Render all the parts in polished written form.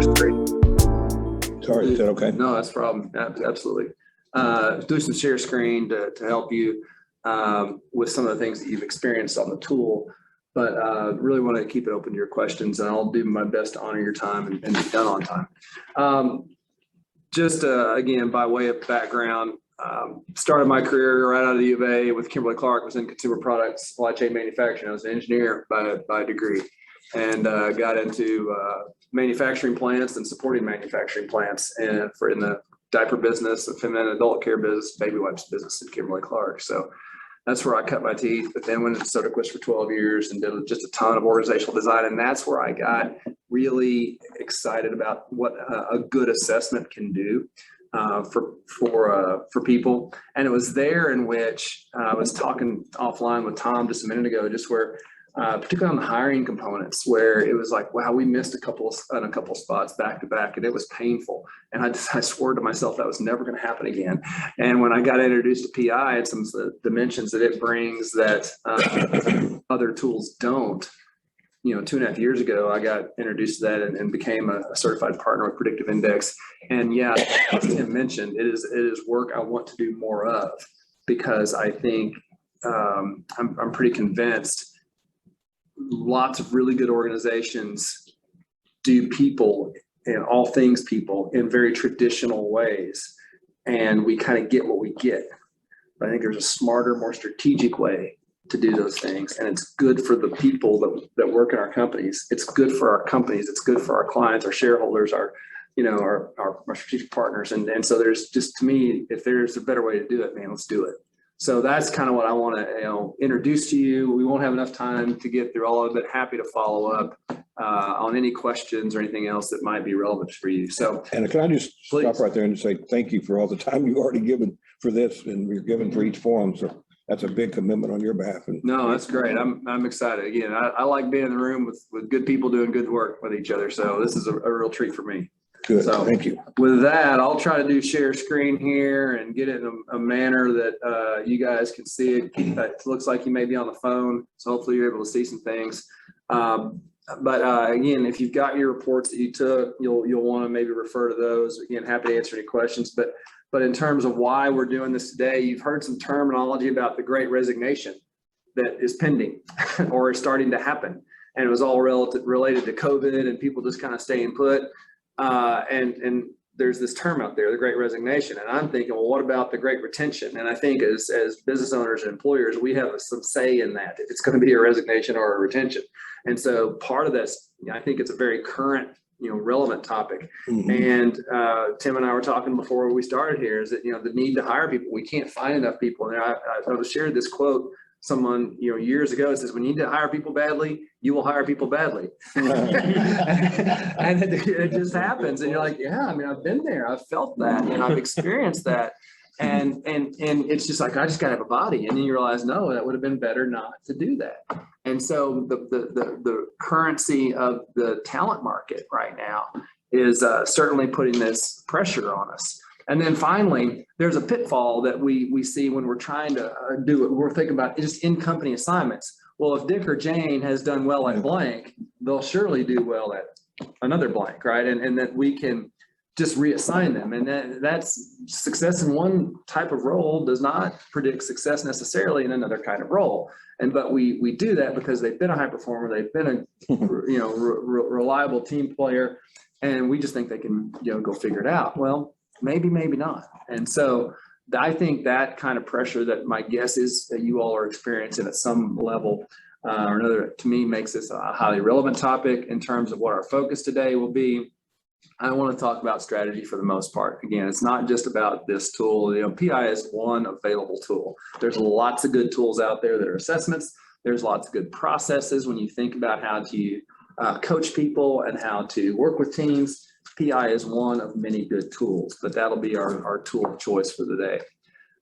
share screen. Sorry, is that okay? No, that's a problem. Absolutely. Do some share screen to help you with some of the things that you've experienced on the tool, but really want to keep it open to your questions, and I'll do my best to honor your time and be done on time. Just again, by way of background, started my career right out of the U of A with Kimberly-Clark, was in consumer products, supply chain manufacturing. I was an engineer by degree, and got into manufacturing plants and supporting manufacturing plants and in the diaper business, the feminine adult care business, baby wipes business at Kimberly-Clark. So that's where I cut my teeth, but then went to Soderquist for 12 years and did just a ton of organizational design. And that's where I got really excited about what a good assessment can do for people. And it was there in which I was talking offline with Tom just a minute ago, just where particularly on the hiring components, where it was like, wow, we missed a couple of spots back to back, and it was painful. And I swore to myself that was never going to happen again. And when I got introduced to PI and some of the dimensions that it brings that other tools don't, 2.5 years ago, I got introduced to that and became a certified partner with Predictive Index. And yeah, as Tim mentioned, it is work I want to do more of, because I think I'm pretty convinced lots of really good organizations do people and all things people in very traditional ways, and we kind of get what we get. But I think there's a smarter, more strategic way to do those things, and it's good for the people that work in our companies. It's good for our companies. It's good for our clients, our shareholders, our strategic partners, and so there's just, to me, if there's a better way to do it, man, let's do it. So that's kind of what I want to introduce to you. We won't have enough time to get through all of it. Happy to follow up on any questions or anything else that might be relevant for you. So, and can I just stop right there and say thank you for all the time you've already given for this, and we're given for each forum. So that's a big commitment on your behalf. And no, that's great. I'm excited. Again, I like being in the room with good people doing good work with each other. So this is a real treat for me. Good. So thank you. With that, I'll try to do share screen here and get it in a manner that you guys can see it. It looks like you may be on the phone, so hopefully you're able to see some things. But again, if you've got your reports that you took, you'll want to maybe refer to those. Again, happy to answer any questions. But in terms of why we're doing this today, you've heard some terminology about the Great Resignation that is pending or is starting to happen, and it was all related to COVID and people just kind of staying put. And there's this term out there, the Great Resignation. And I'm thinking, well, what about the Great Retention? And I think as business owners and employers, we have some say in that, if it's going to be a resignation or a retention. And so part of this, I think it's a very current, relevant topic. Mm-hmm. And Tim and I were talking before we started here, is that, the need to hire people. We can't find enough people. And I shared this quote, someone, years ago, it says, when you need to hire people badly, you will hire people badly. And it just happens. And you're like, yeah, I mean, I've been there. I've felt that, and I've experienced that. And it's just like, I just gotta have a body. And then you realize, no, that would have been better not to do that. And so the currency of the talent market right now is certainly putting this pressure on us. And then finally, there's a pitfall that we see when we're trying to do it. We're thinking about just in-company assignments. Well, if Dick or Jane has done well at blank, they'll surely do well at another blank, right? And that we can just reassign them. And that's success in one type of role does not predict success necessarily in another kind of role. But we do that because they've been a high performer, they've been a reliable team player, and we just think they can go figure it out. Well, maybe not. And so I think that kind of pressure, that my guess is that you all are experiencing at some level or another, to me, makes this a highly relevant topic in terms of what our focus today will be. I want to talk about strategy for the most part. Again, it's not just about this tool. PI is one available tool. There's lots of good tools out there that are assessments. There's lots of good processes when you think about how to coach people and how to work with teams. PI is one of many good tools, but that'll be our tool of choice for the day.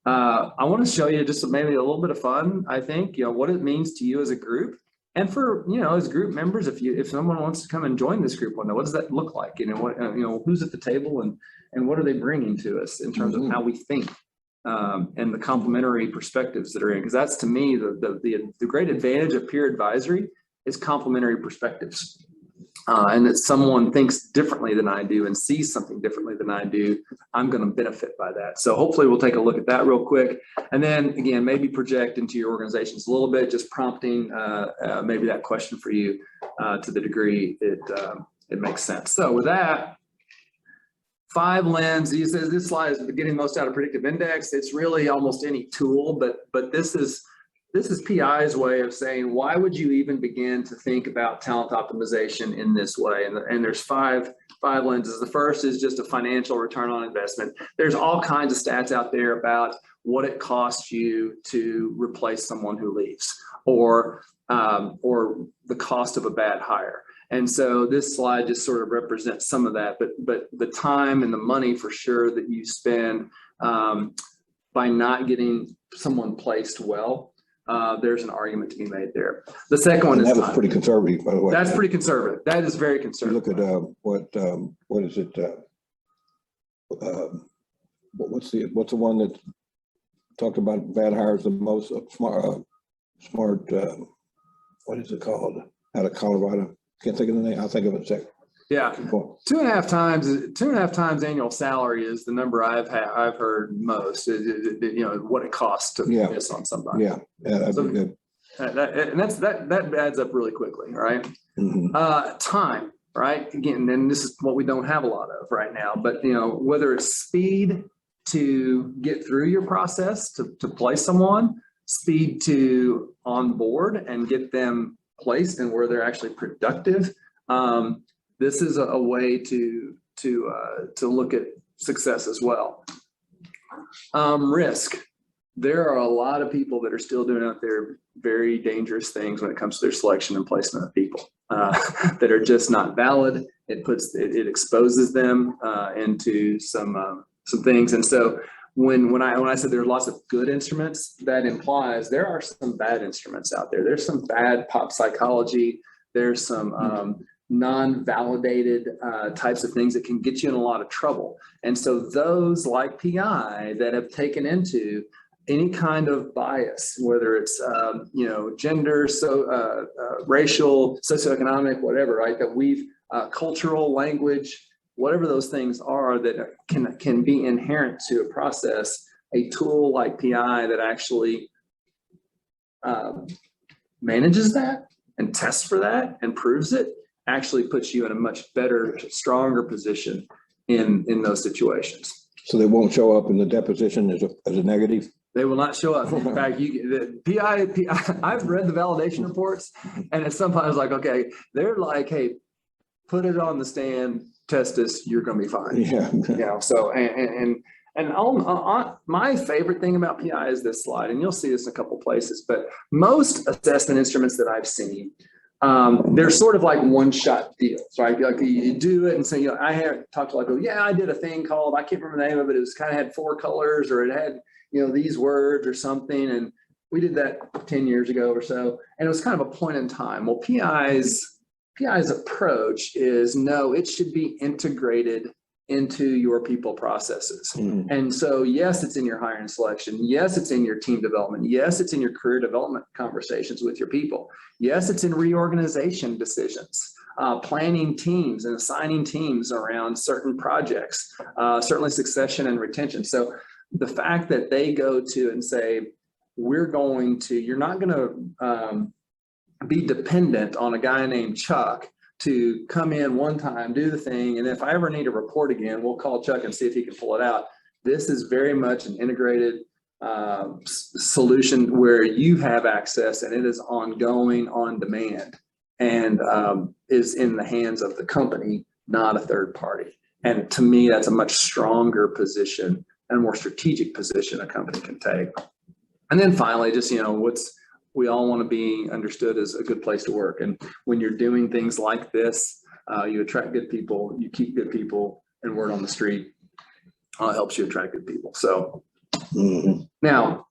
I want to show you just maybe a little bit of fun, I think, what it means to you as a group. And for, as group members, if someone wants to come and join this group one day, what does that look like? Who's at the table and what are they bringing to us in terms of how we think and the complementary perspectives that are in? Because that's, to me, the great advantage of peer advisory is complementary perspectives. and that someone thinks differently than I do and sees something differently than I do, I'm going to benefit by that. So hopefully we'll take a look at that real quick. And then again, maybe project into your organizations a little bit, just prompting maybe that question for you to the degree it makes sense. So with that, 5 lens, this slide is getting most out of Predictive Index. It's really almost any tool, but this is PI's way of saying, why would you even begin to think about talent optimization in this way? And there's five lenses. The first is just a financial return on investment. There's all kinds of stats out there about what it costs you to replace someone who leaves, or the cost of a bad hire. And so this slide just sort of represents some of that, but the time and the money for sure that you spend by not getting someone placed well, there's an argument to be made there. The second one is that was pretty conservative, by the way. That's pretty conservative. That is very conservative. You look at what is it? What's the one that talked about bad hires the most? Smart. What is it called? Out of Colorado. Can't think of the name. I'll think of it in a second. Yeah, 2.5 times annual salary is the number I've heard most. You know what it costs to do this on somebody. Yeah, that'd be good. That adds up really quickly, right? Mm-hmm. Time, right? Again, and this is what we don't have a lot of right now. But you know, whether it's speed to get through your process to place someone, speed to onboard and get them placed and where they're actually productive. This is a way to look at success as well. Risk. There are a lot of people that are still doing out there very dangerous things when it comes to their selection and placement of people that are just not valid. It exposes them into some things. And so when I said there are lots of good instruments, that implies there are some bad instruments out there. There's some bad pop psychology. There's some non-validated types of things that can get you in a lot of trouble. And so those like PI that have taken into any kind of bias, whether it's gender, racial, socioeconomic, whatever, right? That we've cultural, language, whatever those things are that can be inherent to a process. A tool like PI that actually manages that and tests for that and proves it actually puts you in a much better, stronger position in those situations. So they won't show up in the deposition as a negative? They will not show up. In fact, the PI, I've read the validation reports, and it's sometimes like, okay, they're like, hey, put it on the stand, test this, you're going to be fine. Yeah. You know, so, and on my favorite thing about PI is this slide, and you'll see this in a couple places, but most assessment instruments that I've seen, they're sort of like one-shot deals, right? Like you do it and say, you know, I have talked to like, oh yeah, I did a thing called, I can't remember the name of it. It was kind of had 4 colors, or it had, you know, these words or something. And we did that 10 years ago or so. And it was kind of a point in time. Well, PI's approach is no, it should be integrated into your people processes. Mm-hmm. And so, yes, it's in your hiring selection. Yes, it's in your team development. Yes, it's in your career development conversations with your people. Yes, it's in reorganization decisions, planning teams and assigning teams around certain projects, certainly succession and retention. So the fact that they go to and say, you're not going to be dependent on a guy named Chuck to come in one time, do the thing, and if I ever need a report again, we'll call Chuck and see if he can pull it out. This is very much an integrated solution where you have access and it is ongoing, on demand, and is in the hands of the company, not a third party. And to me, that's a much stronger position and more strategic position a company can take. And then finally, just, you know, we all want to be understood as a good place to work. And when you're doing things like this, you attract good people, you keep good people, and word on the street helps you attract good people. So now,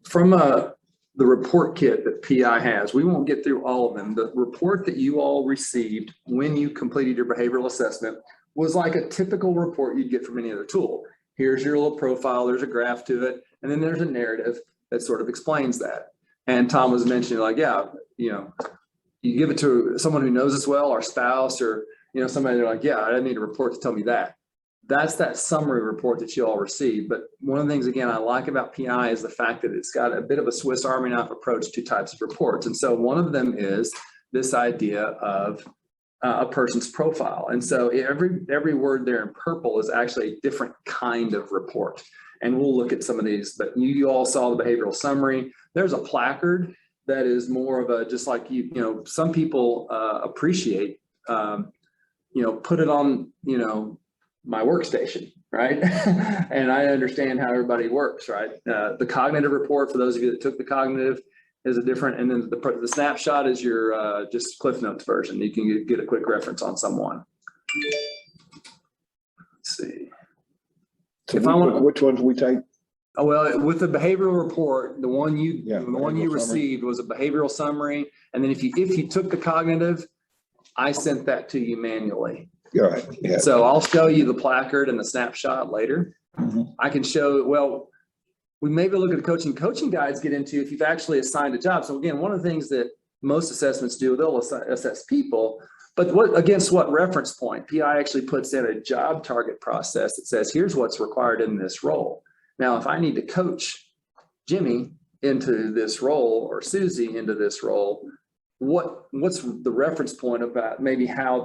from the report kit that PI has, we won't get through all of them. The report that you all received when you completed your behavioral assessment was like a typical report you'd get from any other tool. Here's your little profile, there's a graph to it, and then there's a narrative that sort of explains that. And Tom was mentioning, like, yeah, you know, you give it to someone who knows us well, our spouse, or, you know, somebody, they're like, yeah, I need a report to tell me that. That's that summary report that you all receive. But one of the things, again, I like about PI is the fact that it's got a bit of a Swiss Army knife approach to types of reports. And so one of them is this idea of a person's profile. And so every word there in purple is actually a different kind of report. And we'll look at some of these, but you all saw the behavioral summary. There's a placard that is more of a, just like you know, some people appreciate, you know, put it on, you know, my workstation, right? And I understand how everybody works, right? The cognitive report, for those of you that took the cognitive, is a different, and then the snapshot is your just Cliff Notes version. You can get a quick reference on someone. Let's see. So which ones we take? Oh, well, with the behavioral report, the one you Summary. received was a behavioral summary, and then if you took the cognitive, I sent that to you manually. You're right. Yeah. So I'll show you the placard and the snapshot later. I can show, well, we maybe look at the coaching guides get into if you've actually assigned a job. So again, one of the things that most assessments do, they'll assess people, but against what reference point? PI actually puts in a job target process that says, here's what's required in this role. Now, if I need to coach Jimmy into this role or Susie into this role, what's the reference point about maybe how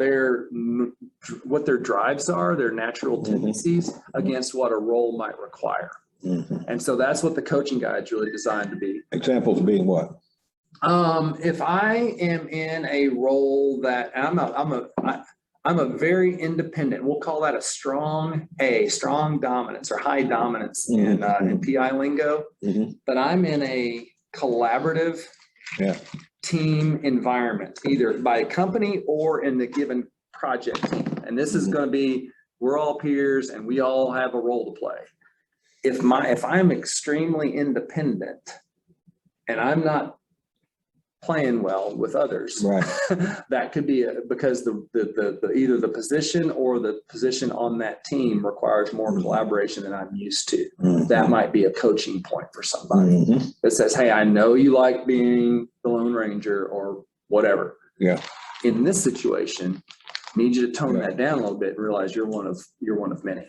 what their drives are, their natural tendencies against what a role might require. And so that's what the coaching guide is really designed to be. Examples being what? If I am in a role that I'm a very independent, we'll call that a strong dominance or high dominance in PI lingo, but I'm in a collaborative team environment, either by a company or in the given project team. And this is going to be, we're all peers and we all have a role to play. If I'm extremely independent and I'm not playing well with others, right, that could be because either the position or the position on that team requires more collaboration than I'm used to. That might be a coaching point for somebody that says, hey, I know you like being the Lone Ranger or whatever. Yeah. In this situation, I need you to tone that down a little bit and realize you're one of many.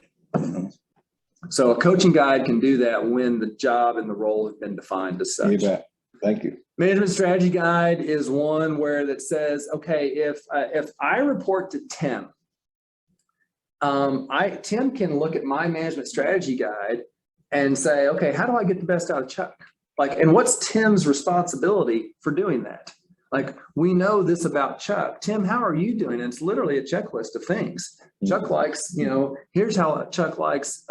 So a coaching guide can do that when the job and the role have been defined as such. You bet. Thank you. Management strategy guide is one where that says, okay, if I report to Tim, Tim can look at my management strategy guide and say, okay, how do I get the best out of Chuck? Like, and what's Tim's responsibility for doing that? Like, we know this about Chuck. Tim, how are you doing? And it's literally a checklist of things. Chuck likes, you know, here's how Chuck likes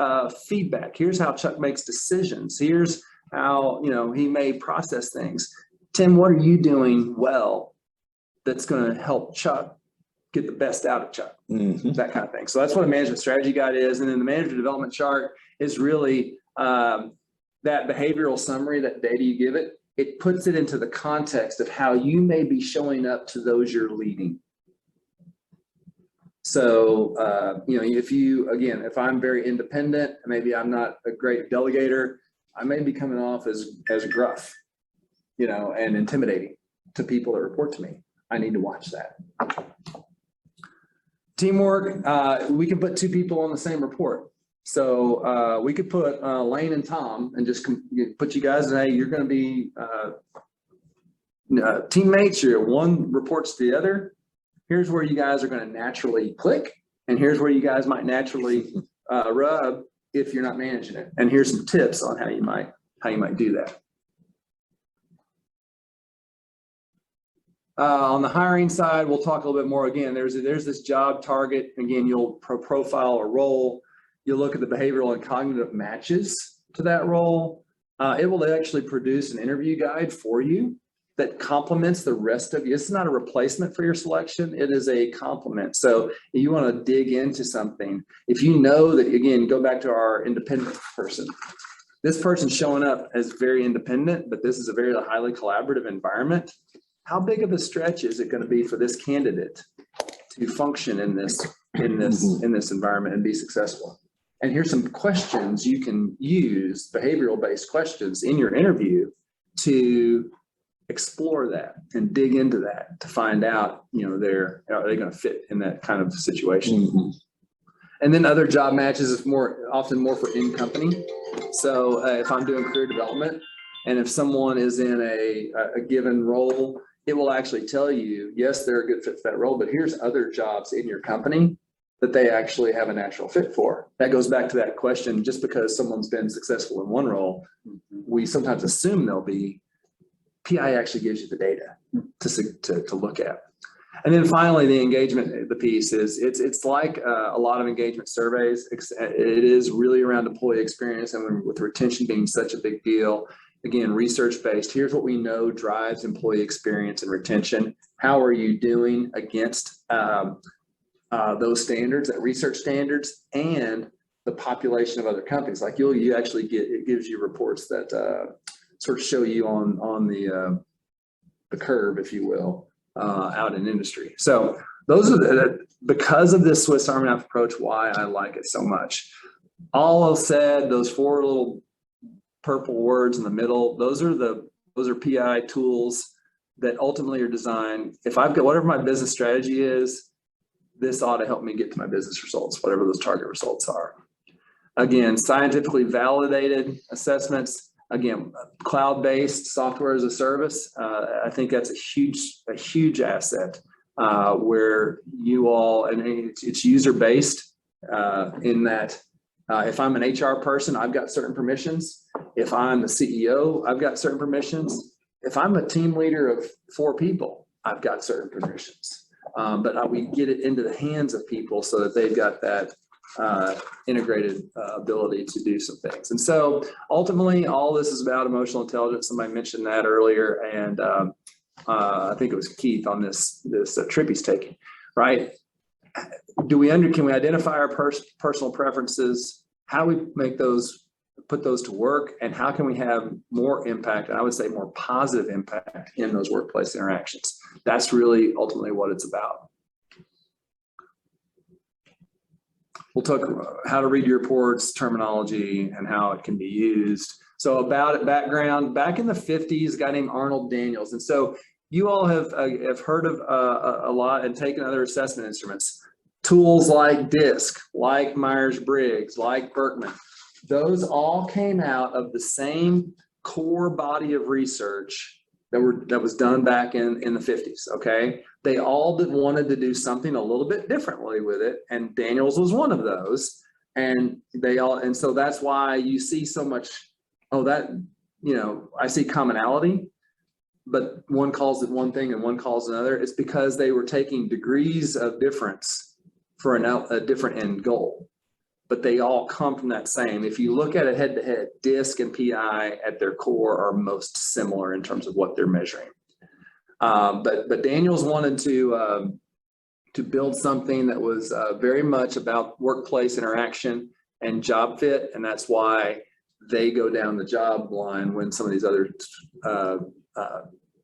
feedback. Here's how Chuck makes decisions. Here's how, you know, he may process things. Tim, what are you doing well that's going to help Chuck get the best out of Chuck? That kind of thing. So that's what a management strategy guide is. And then the manager development chart is really that behavioral summary, that data you give it. It puts it into the context of how you may be showing up to those you're leading. So, you know, if I'm very independent, maybe I'm not a great delegator, I may be coming off as gruff, you know, and intimidating to people that report to me. I need to watch that. Teamwork, we can put two people on the same report. So we could put Lane and Tom and just put you guys, hey, you're going to be teammates. One reports to the other. Here's where you guys are going to naturally click. And here's where you guys might naturally rub if you're not managing it. And here's some tips on how you might do that. On the hiring side, we'll talk a little bit more. Again, there's this job target. Again, you'll profile a role. You'll look at the behavioral and cognitive matches to that role. It will actually produce an interview guide for you that complements the rest of you. It's not a replacement for your selection. It is a complement. So if you want to dig into something, if you know that, again, go back to our independent person. This person's showing up as very independent, but this is a very highly collaborative environment. How big of a stretch is it going to be for this candidate to function in this environment and be successful? And here's some questions you can use, behavioral-based questions in your interview to explore that and dig into that to find out, you know, are they going to fit in that kind of situation? Mm-hmm. And then other job matches is often more for in company. So if I'm doing career development, and if someone is in a given role, it will actually tell you, yes, they're a good fit for that role, but here's other jobs in your company that they actually have a natural fit for. That goes back to that question, just because someone's been successful in one role, we sometimes assume they'll be. PI actually gives you the data to look at. And then finally, the engagement, the piece is, it's like a lot of engagement surveys. It is really around employee experience, and with retention being such a big deal, again, research-based, here's what we know drives employee experience and retention. How are you doing against those standards, that research standards, and the population of other companies? Like you actually it gives you reports that sort of show you on the curve, if you will, out in industry. So those are because of this Swiss Army knife approach, why I like it so much. All said, those 4 little purple words in the middle, those are PI tools that ultimately are designed. If I've got whatever my business strategy is, this ought to help me get to my business results, whatever those target results are. Again, scientifically validated assessments. Again, cloud-based software as a service. I think that's a huge asset where you all, and it's user-based in that if I'm an HR person, I've got certain permissions. If I'm the CEO, I've got certain permissions. If I'm a team leader of 4 people, I've got certain permissions. But we get it into the hands of people so that they've got that integrated ability to do some things. And so ultimately, all this is about emotional intelligence. Somebody mentioned that earlier, and I think it was Keith on this trip he's taking, right? Can we identify our personal preferences? How do we make put those to work, and how can we have more impact, and I would say more positive impact in those workplace interactions? That's really ultimately what it's about. We'll talk how to read your reports, terminology, and how it can be used. So about it, background, back in the 50s, a guy named Arnold Daniels. And so you all have heard of a lot and taken other assessment instruments. Tools like DISC, like Myers-Briggs, like Berkman. Those all came out of the same core body of research that was done back in the 50s, okay? They all wanted to do something a little bit differently with it, and Daniels was one of those. And so that's why you see so much, I see commonality, but one calls it one thing and one calls it another. It's because they were taking degrees of difference for a different end goal, but they all come from that same. If you look at it head to head, DISC and PI at their core are most similar in terms of what they're measuring. But Daniels wanted to build something that was very much about workplace interaction and job fit, and that's why they go down the job line when some of these other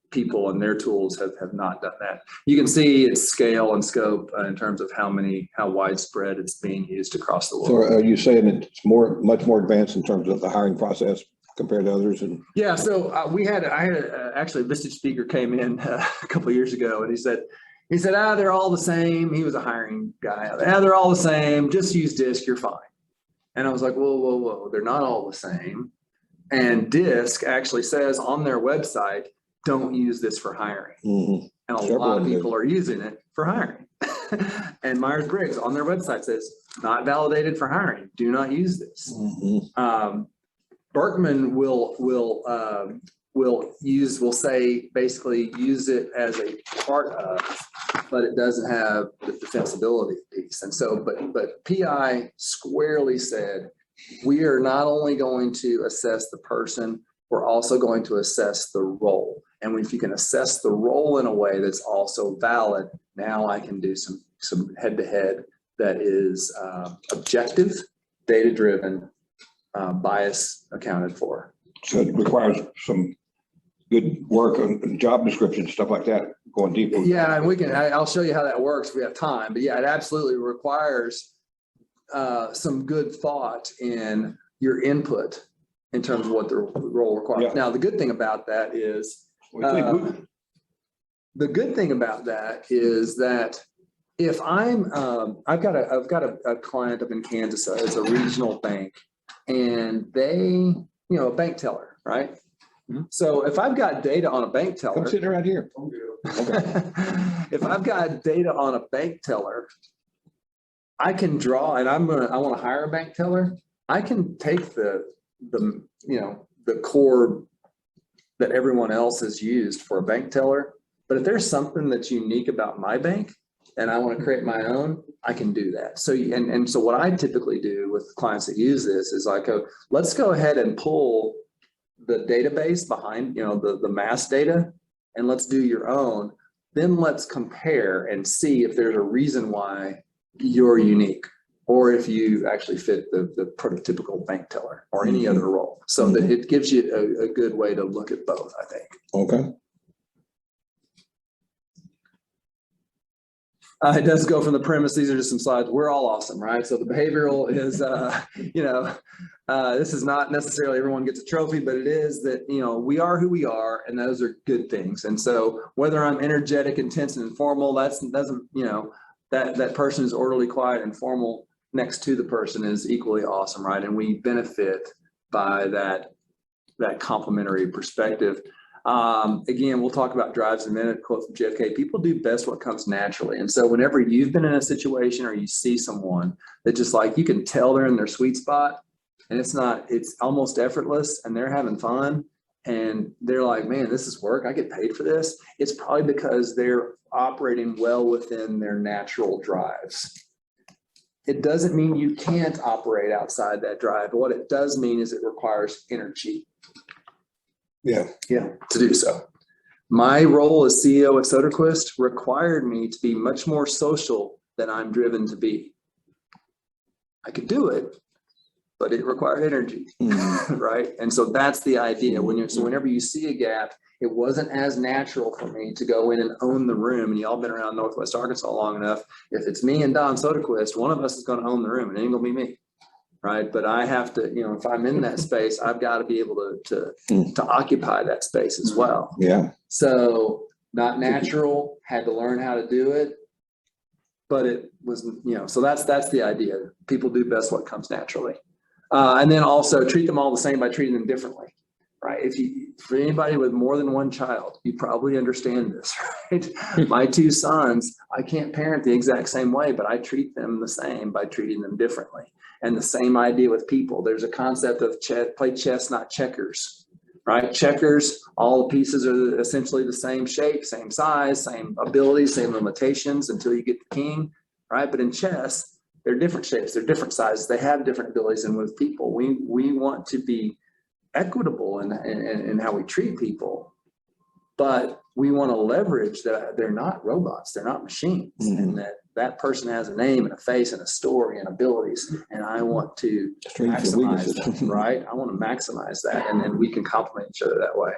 people and their tools have not done that. You can see its scale and scope in terms of how widespread it's being used across the world. So are you saying it's much more advanced in terms of the hiring process compared to others? And yeah, so I had actually a Vistage speaker came in a couple of years ago, and he said, they're all the same. He was a hiring guy. They're all the same. Just use DISC, you're fine. And I was like, whoa, they're not all the same. And DISC actually says on their website, don't use this for hiring. Mm-hmm. And a lot of people are using it for hiring. And Myers-Briggs on their website says, not validated for hiring. Do not use this. Mm-hmm. Berkman will say basically use it as a part of, but it doesn't have the defensibility piece. And so, but PI squarely said, we are not only going to assess the person, we're also going to assess the role. And if you can assess the role in a way that's also valid, now I can do some head-to-head that is objective, data-driven, bias accounted for. So it requires some good work on job description, stuff like that, going deeper. Yeah, and I'll show you how that works if we have time. But yeah, it absolutely requires some good thought in your input in terms of what the role requires. Yeah. Now, the good thing about that is The good thing about that is that if I'm, I've got a client up in Kansas, it's a regional bank, and they, a bank teller, right? So if I've got data on a bank teller, Come sit right here. if I've got data on a bank teller, I can draw, and I want to hire a bank teller. I can take the core that everyone else has used for a bank teller. But if there's something that's unique about my bank and I want to create my own, I can do that. So, and so what I typically do with clients that use this is like, let's go ahead and pull the database behind, the mass data, and let's do your own. Then let's compare and see if there's a reason why you're unique, or if you actually fit the prototypical bank teller or any other role. So that it gives you a good way to look at both, I think. Okay. It does go from the premise. These are just some slides. We're all awesome, right? So the behavioral is, this is not necessarily everyone gets a trophy, but it is that, we are who we are, and those are good things. And so whether I'm energetic, intense, and informal, that person is orderly, quiet, and formal next to the person is equally awesome, right? And we benefit by that complementary perspective. Again, we'll talk about drives in a minute. Quote from JFK: people do best what comes naturally. And so whenever you've been in a situation or you see someone that just like, you can tell they're in their sweet spot, and it's almost effortless, and they're having fun, and they're like, man, this is work. I get paid for this. It's probably because they're operating well within their natural drives. It doesn't mean you can't operate outside that drive, but what it does mean is it requires energy. Yeah, to do so. My role as CEO at Soderquist required me to be much more social than I'm driven to be. I could do it, but it required energy, right? And so that's the idea. Whenever you see a gap, it wasn't as natural for me to go in and own the room. And y'all been around Northwest Arkansas long enough. If it's me and Don Soderquist, one of us is going to own the room, and it ain't gonna be me. Right. But I have to, if I'm in that space, I've got to be able to occupy that space as well. Yeah. So not natural, had to learn how to do it, but it was, so that's the idea. People do best what comes naturally. And then also treat them all the same by treating them differently. Right. For anybody with more than one child, you probably understand this, right? My two sons, I can't parent the exact same way, but I treat them the same by treating them differently. And the same idea with people. There's a concept of play chess, not checkers, right? Checkers, all the pieces are essentially the same shape, same size, same abilities, same limitations until you get the king, right? But in chess, they're different shapes, they're different sizes, they have different abilities. And with people, we want to be equitable in how we treat people, but we want to leverage that they're not robots, they're not machines, and that person has a name and a face and a story and abilities, and I want to maximize that, right? I want to maximize that, and then we can complement each other that way.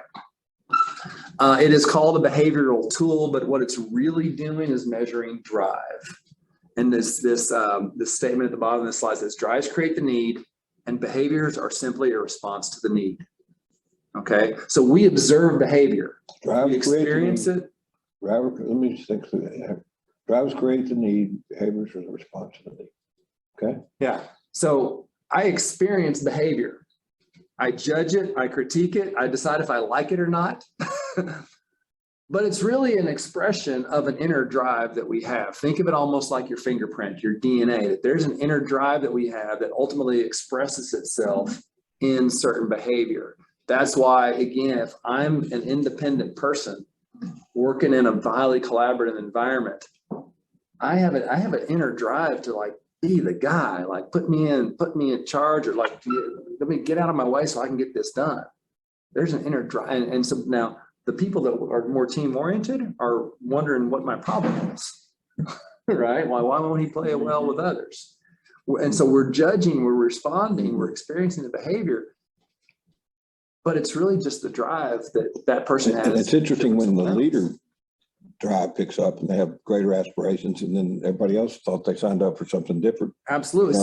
It is called a behavioral tool, but what it's really doing is measuring drive. And this statement at the bottom of this slide says, drives create the need, and behaviors are simply a response to the need. Okay, so we observe behavior, we experience it. Let me just think through that. Drives create the need, behaviors are the response to the need. Okay. Yeah, so I experience behavior. I judge it, I critique it, I decide if I like it or not. But it's really an expression of an inner drive that we have. Think of it almost like your fingerprint, your DNA, that there's an inner drive that we have that ultimately expresses itself in certain behavior. That's why, again, if I'm an independent person working in a highly collaborative environment, I have an inner drive to like be the guy, like put me in charge, or like let me get out of my way so I can get this done. There's an inner drive, and so now the people that are more team oriented are wondering what my problem is, right? Why won't he play well with others? And so we're judging, we're responding, we're experiencing the behavior, but it's really just the drive that person has. And it's interesting when the leader drive picks up and they have greater aspirations, and then everybody else thought they signed up for something different. Absolutely.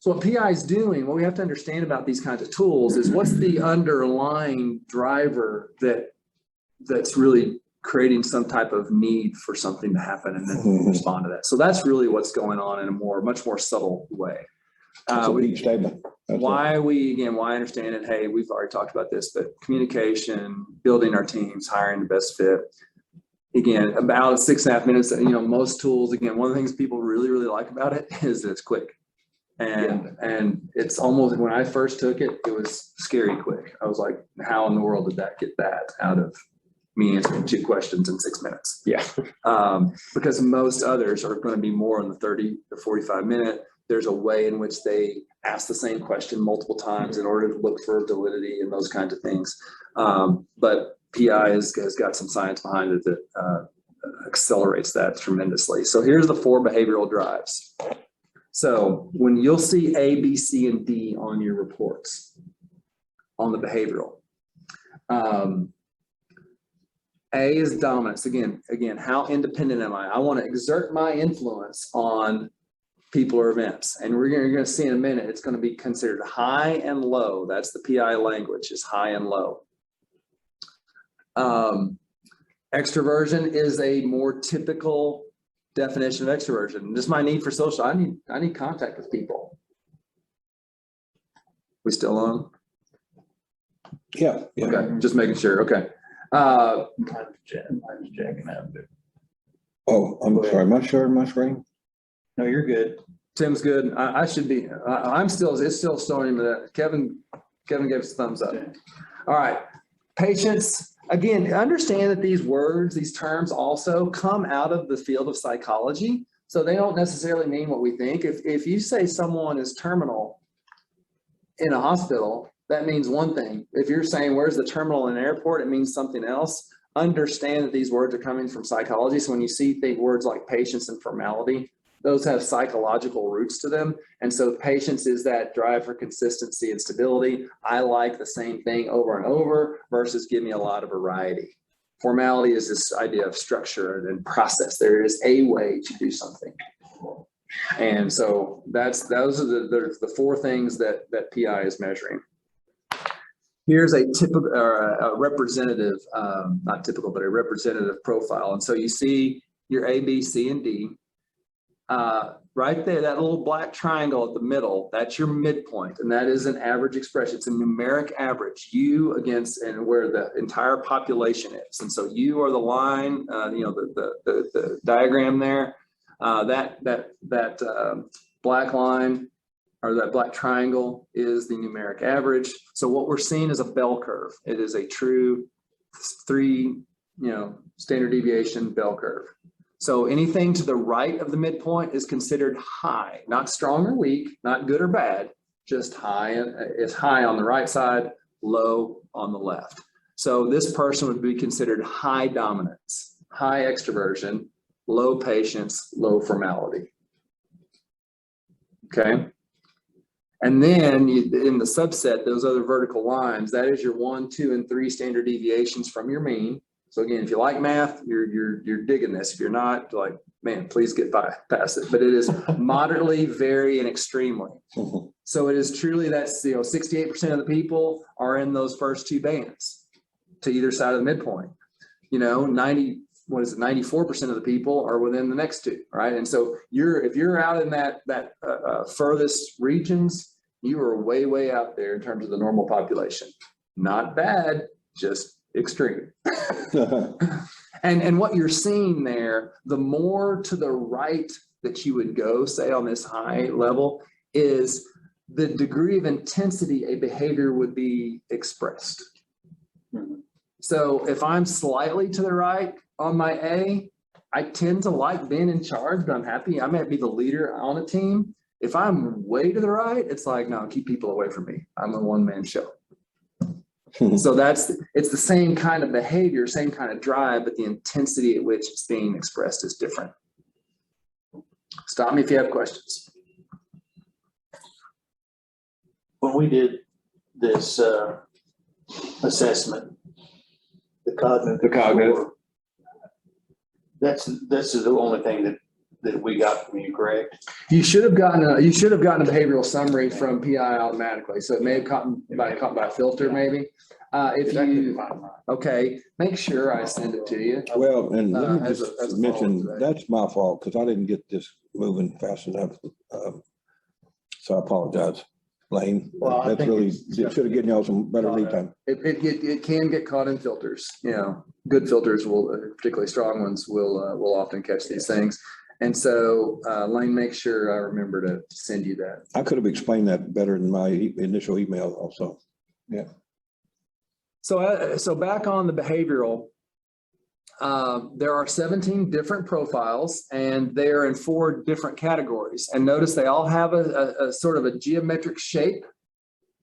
So what PI is doing, what we have to understand about these kinds of tools is what's the underlying driver that that's really creating some type of need for something to happen and then respond to that. So that's really what's going on in a much more subtle way. That's a deep statement. Why I understand it. Hey, we've already talked about this, but communication, building our teams, hiring the best fit. Again, about 6.5 minutes, most tools, again, one of the things people really, really like about it is that it's quick. And it's almost, when I first took it, it was scary quick. I was like, how in the world did that get that out of me answering 2 questions in 6 minutes? Yeah. Because most others are going to be more in the 30 to 45 minute. There's a way in which they ask the same question multiple times in order to look for validity and those kinds of things. But PI has got some science behind it that accelerates that tremendously. So here's the 4 behavioral drives. So when you'll see A, B, C, and D on your reports on the behavioral, A is dominance. Again, how independent am I? I want to exert my influence on people or events. And we're going to see in a minute, it's going to be considered high and low. That's the PI language, is high and low. Extroversion is a more typical definition of extroversion. Just my need for social. I need contact with people. We still on? Yeah. Okay, just making sure. Okay. I'm just checking out. Oh, I'm sorry. Am I sharing my screen? No, you're good. Tim's good. I should be. It's still showing me that. Kevin gave us a thumbs up. All right. Patience. Again, understand that these words, these terms also come out of the field of psychology. So they don't necessarily mean what we think. If you say someone is terminal in a hospital, that means one thing. If you're saying, where's the terminal in an airport, it means something else. Understand that these words are coming from psychology. So when you see words like patience and formality, those have psychological roots to them. And so patience is that drive for consistency and stability. I like the same thing over and over versus give me a lot of variety. Formality is this idea of structure and process. There is a way to do something. And so those are the 4 things that PI is measuring. Here's a typical or a representative, not typical, but a representative profile. And so you see your A, B, C, and D. Right there, that little black triangle at the middle, that's your midpoint, and that is an average expression. It's a numeric average, you against and where the entire population is. And so you are the line, the diagram there, that black line or that black triangle is the numeric average. So what we're seeing is a bell curve. It is a true 3, standard deviation bell curve. So anything to the right of the midpoint is considered high, not strong or weak, not good or bad, just high. It's high on the right side, low on the left. So this person would be considered high dominance, high extroversion, low patience, low formality. Okay. And then in the subset, those other vertical lines, that is your 1, 2, and 3 standard deviations from your mean. So again, if you like math, you're digging this. If you're not, like, man, please get past it. But it is moderately, very, and extremely. So it is truly that 68% of the people are in those first 2 bands to either side of the midpoint. 94% of the people are within the next 2, right? And so if you're out in that furthest regions, you are way, way out there in terms of the normal population. Not bad, just extreme. And what you're seeing there, the more to the right that you would go, say on this high level, is the degree of intensity a behavior would be expressed. So if I'm slightly to the right on my A, I tend to like being in charge, but I'm happy. I might be the leader on a team. If I'm way to the right, it's like, no, keep people away from me. I'm a one-man show. So it's the same kind of behavior, same kind of drive, but the intensity at which it's being expressed is different. Stop me if you have questions. When we did this assessment, the cognitive, The cognitive. This is the only thing that that we got from you, correct? You should have gotten a behavioral summary from PI automatically. So it may have caught by a filter maybe. If you, okay, make sure I send it to you. Well, and let me As just a mention, follow-up to that. that's my fault because I didn't get this moving fast enough. So I apologize, Lane. Well, I That's think really, it's- it should have given y'all some better lead time. It can get caught in filters, you know, good filters will, particularly strong ones will often catch these things. And so, Lane, make sure I remember to send you that. I could have explained that better in my initial email also. Yeah. So back on the behavioral, there are 17 different profiles and they are in 4 different categories. And notice they all have a sort of a geometric shape.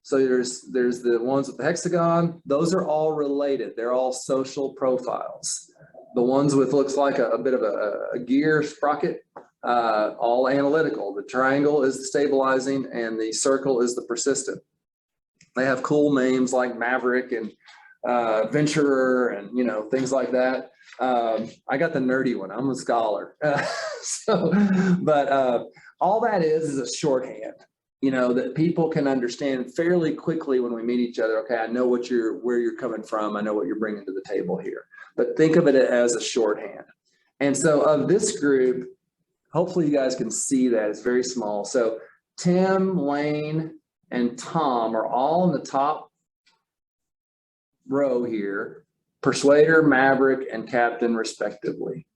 So there's the ones with the hexagon. Those are all related. They're all social profiles. The ones with looks like a bit of a gear sprocket, all analytical. The triangle is the stabilizing and the circle is the persistent. They have cool names like Maverick and Venturer and, you know, things like that. I got the nerdy one. I'm a scholar. But all that is a shorthand, you know, that people can understand fairly quickly when we meet each other. Okay, I know where you're coming from. I know what you're bringing to the table here. But think of it as a shorthand. And so of this group, hopefully you guys can see that it's very small. So Tim, Lane, and Tom are all in the top row here, Persuader, Maverick, and Captain respectively.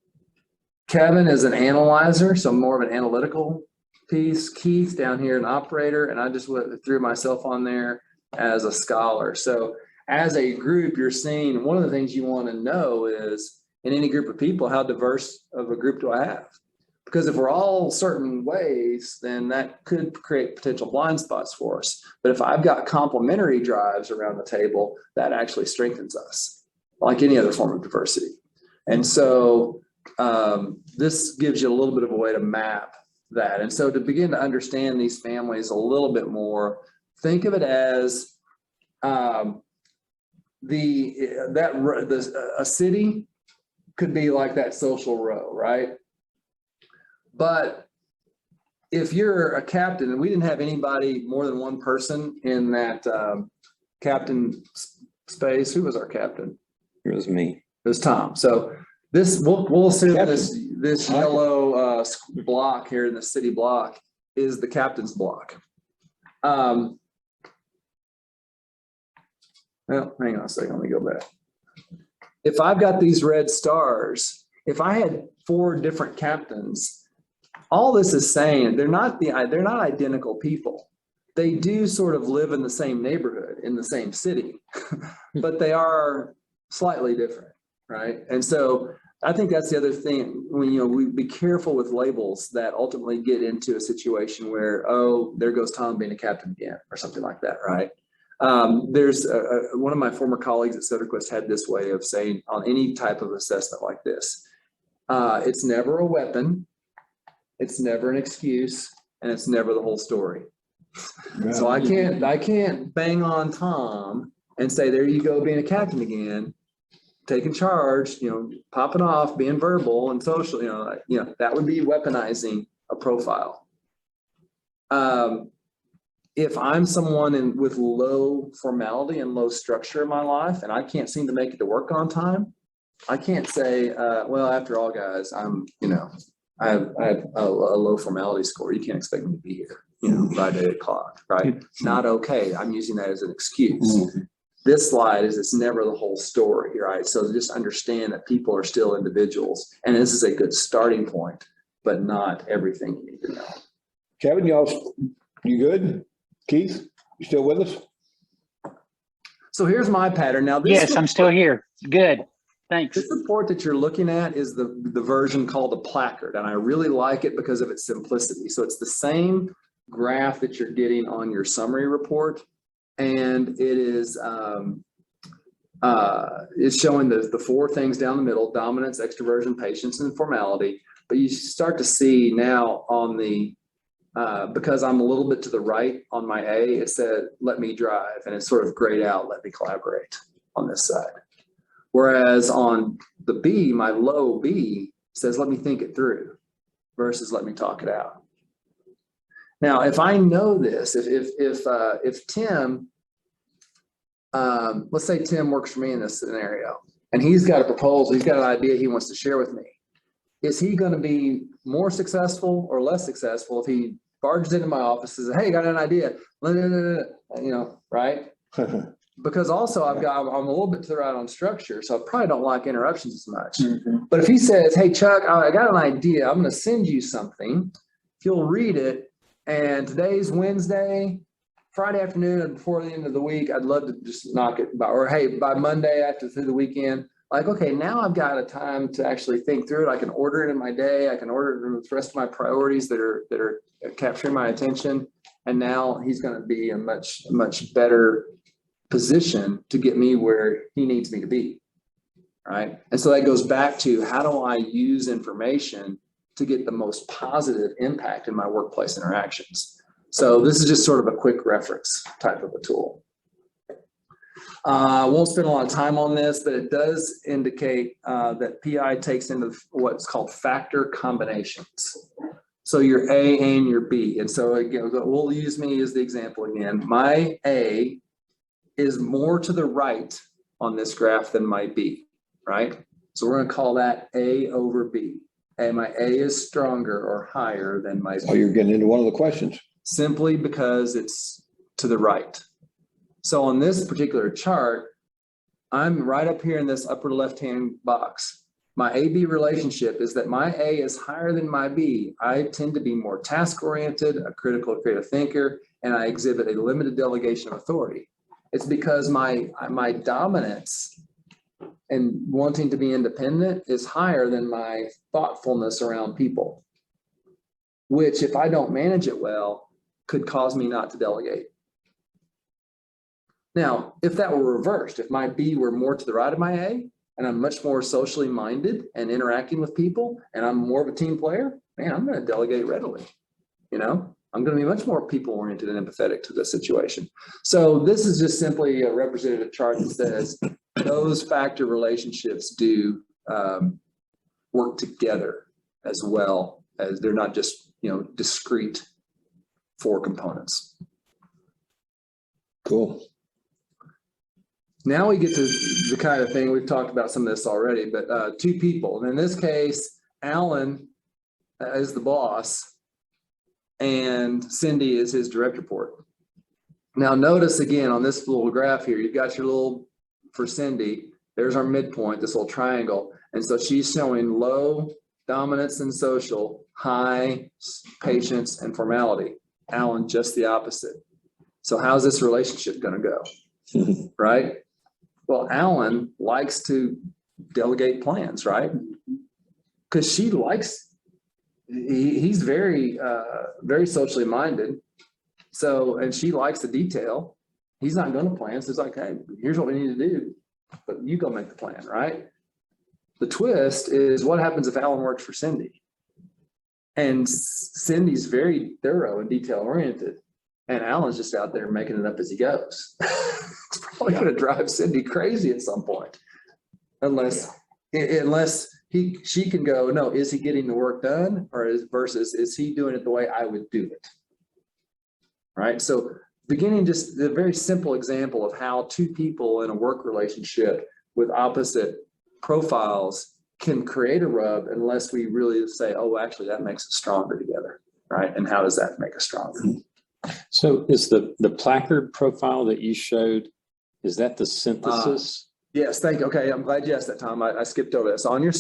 Kevin is an analyzer, so more of an analytical piece. Keith down here, an operator, and I just threw myself on there as a scholar. So as a group, you're seeing one of the things you want to know is in any group of people, how diverse of a group do I have? Because if we're all certain ways, then that could create potential blind spots for us. But if I've got complementary drives around the table, that actually strengthens us, like any other form of diversity. And so this gives you a little bit of a way to map that. And so to begin to understand these families a little bit more, think of it as a city could be like that social row, right? But if you're a captain, and we didn't have anybody more than one person in that captain space, who was our captain? It was me. It was Tom. So this, we'll assume Captain. this yellow block here in the city block is the captain's block. Well, hang on a second, let me go back. If I've got these red stars, if I had 4 different captains, all this is saying they're not identical people. They do sort of live in the same neighborhood, in the same city, but they are slightly different, right? And so I think that's the other thing, when, you know, we be careful with labels that ultimately get into a situation where, oh, there goes Tom being a captain again, or something like that, right? There's one of my former colleagues at Soderquist had this way of saying on any type of assessment like this, it's never a weapon, it's never an excuse, and it's never the whole story. So I can't bang on Tom and say, there you go, being a captain again, taking charge, you know, popping off, being verbal and social, you know, that would be weaponizing a profile. If I'm someone with low formality and low structure in my life, and I can't seem to make it to work on time, I can't say, well, after all, guys, I have a low formality score. You can't expect me to be here, you know, by 8 o'clock, right? Not okay. I'm using that as an excuse. This slide is it's never the whole story, right? So just understand that people are still individuals, and this is a good starting point, but not everything you need to know. Kevin, you good? Keith, you still with us? So here's my pattern. Now, this Yes, I'm still here. Good. Thanks. This report that you're looking at is the version called a placard, and I really like it because of its simplicity. So it's the same graph that you're getting on your summary report, and it is it's showing the 4 things down the middle: dominance, extroversion, patience, and formality. But you start to see now on the because I'm a little bit to the right on my A, it said, let me drive, and it's sort of grayed out, let me collaborate on this side. Whereas on the B, my low B says, let me think it through. versus let me talk it out. Now, if I know this, if Tim, let's say Tim works for me in this scenario, and he's got a proposal, he's got an idea he wants to share with me. Is he going to be more successful or less successful if he barges into my office and says, "Hey, got an idea," right? Because also I'm a little bit to the right on structure, so I probably don't like interruptions as much. Mhm. But if he says, "Hey, Chuck, I got an idea. I'm going to send you something. If you'll read it, and today's Wednesday, Friday afternoon, and before the end of the week, I'd love to just knock it by, or hey, by Monday through the weekend." Like, okay, now I've got a time to actually think through it. I can order it in my day. I can order it with the rest of my priorities that are capturing my attention. And now he's going to be in a much better position to get me where he needs me to be, right? And so that goes back to, how do I use information to get the most positive impact in my workplace interactions? So this is just sort of a quick reference type of a tool. I won't spend a lot of time on this, but it does indicate that PI takes into what's called factor combinations. So your A and your B. And so again, we'll use me as the example again. My A is more to the right on this graph than my B, right? So we're going to call that A over B. And my A is stronger or higher than my B. Oh, you're getting into one of the questions. Simply because it's to the right. So on this particular chart, I'm right up here in this upper left-hand box. My A-B relationship is that my A is higher than my B. I tend to be more task-oriented, a critical creative thinker, and I exhibit a limited delegation of authority. It's because my dominance and wanting to be independent is higher than my thoughtfulness around people, which, if I don't manage it well, could cause me not to delegate. Now, if that were reversed, if my B were more to the right of my A, and I'm much more socially minded and interacting with people, and I'm more of a team player, man, I'm going to delegate readily. I'm going to be much more people-oriented and empathetic to the situation. So this is just simply a representative chart that says those factor relationships do work together as well, as they're not just, discrete four components. Cool. Now we get to the kind of thing, we've talked about some of this already, but two people. And in this case, Alan is the boss and Cindy is his direct report. Now notice again on this little graph here, you've got your little, for Cindy, there's our midpoint, this little triangle. And so she's showing low dominance and social, high patience and formality. Alan, just the opposite. So how's this relationship going to go? Right? Well, Alan likes to delegate plans, right? Because she likes, he's very, very socially minded. So, and she likes the detail. He's not going to plan. So it's like, hey, here's what we need to do, but you go make the plan, right? The twist is, what happens if Alan works for Cindy? And Cindy's very thorough and detail oriented. And Alan's just out there making it up as he goes. It's probably going to drive Cindy crazy at some point, unless she can go, no, is he getting the work done, or is he doing it the way I would do it? Right. So beginning just the very simple example of how two people in a work relationship with opposite profiles can create a rub, unless we really say, oh, actually that makes us stronger together. Right. And how does that make us stronger? So is the placard profile that you showed, is that the synthesis? Yes, thank you. Okay, I'm glad you asked that, Tom. I skipped over this. On your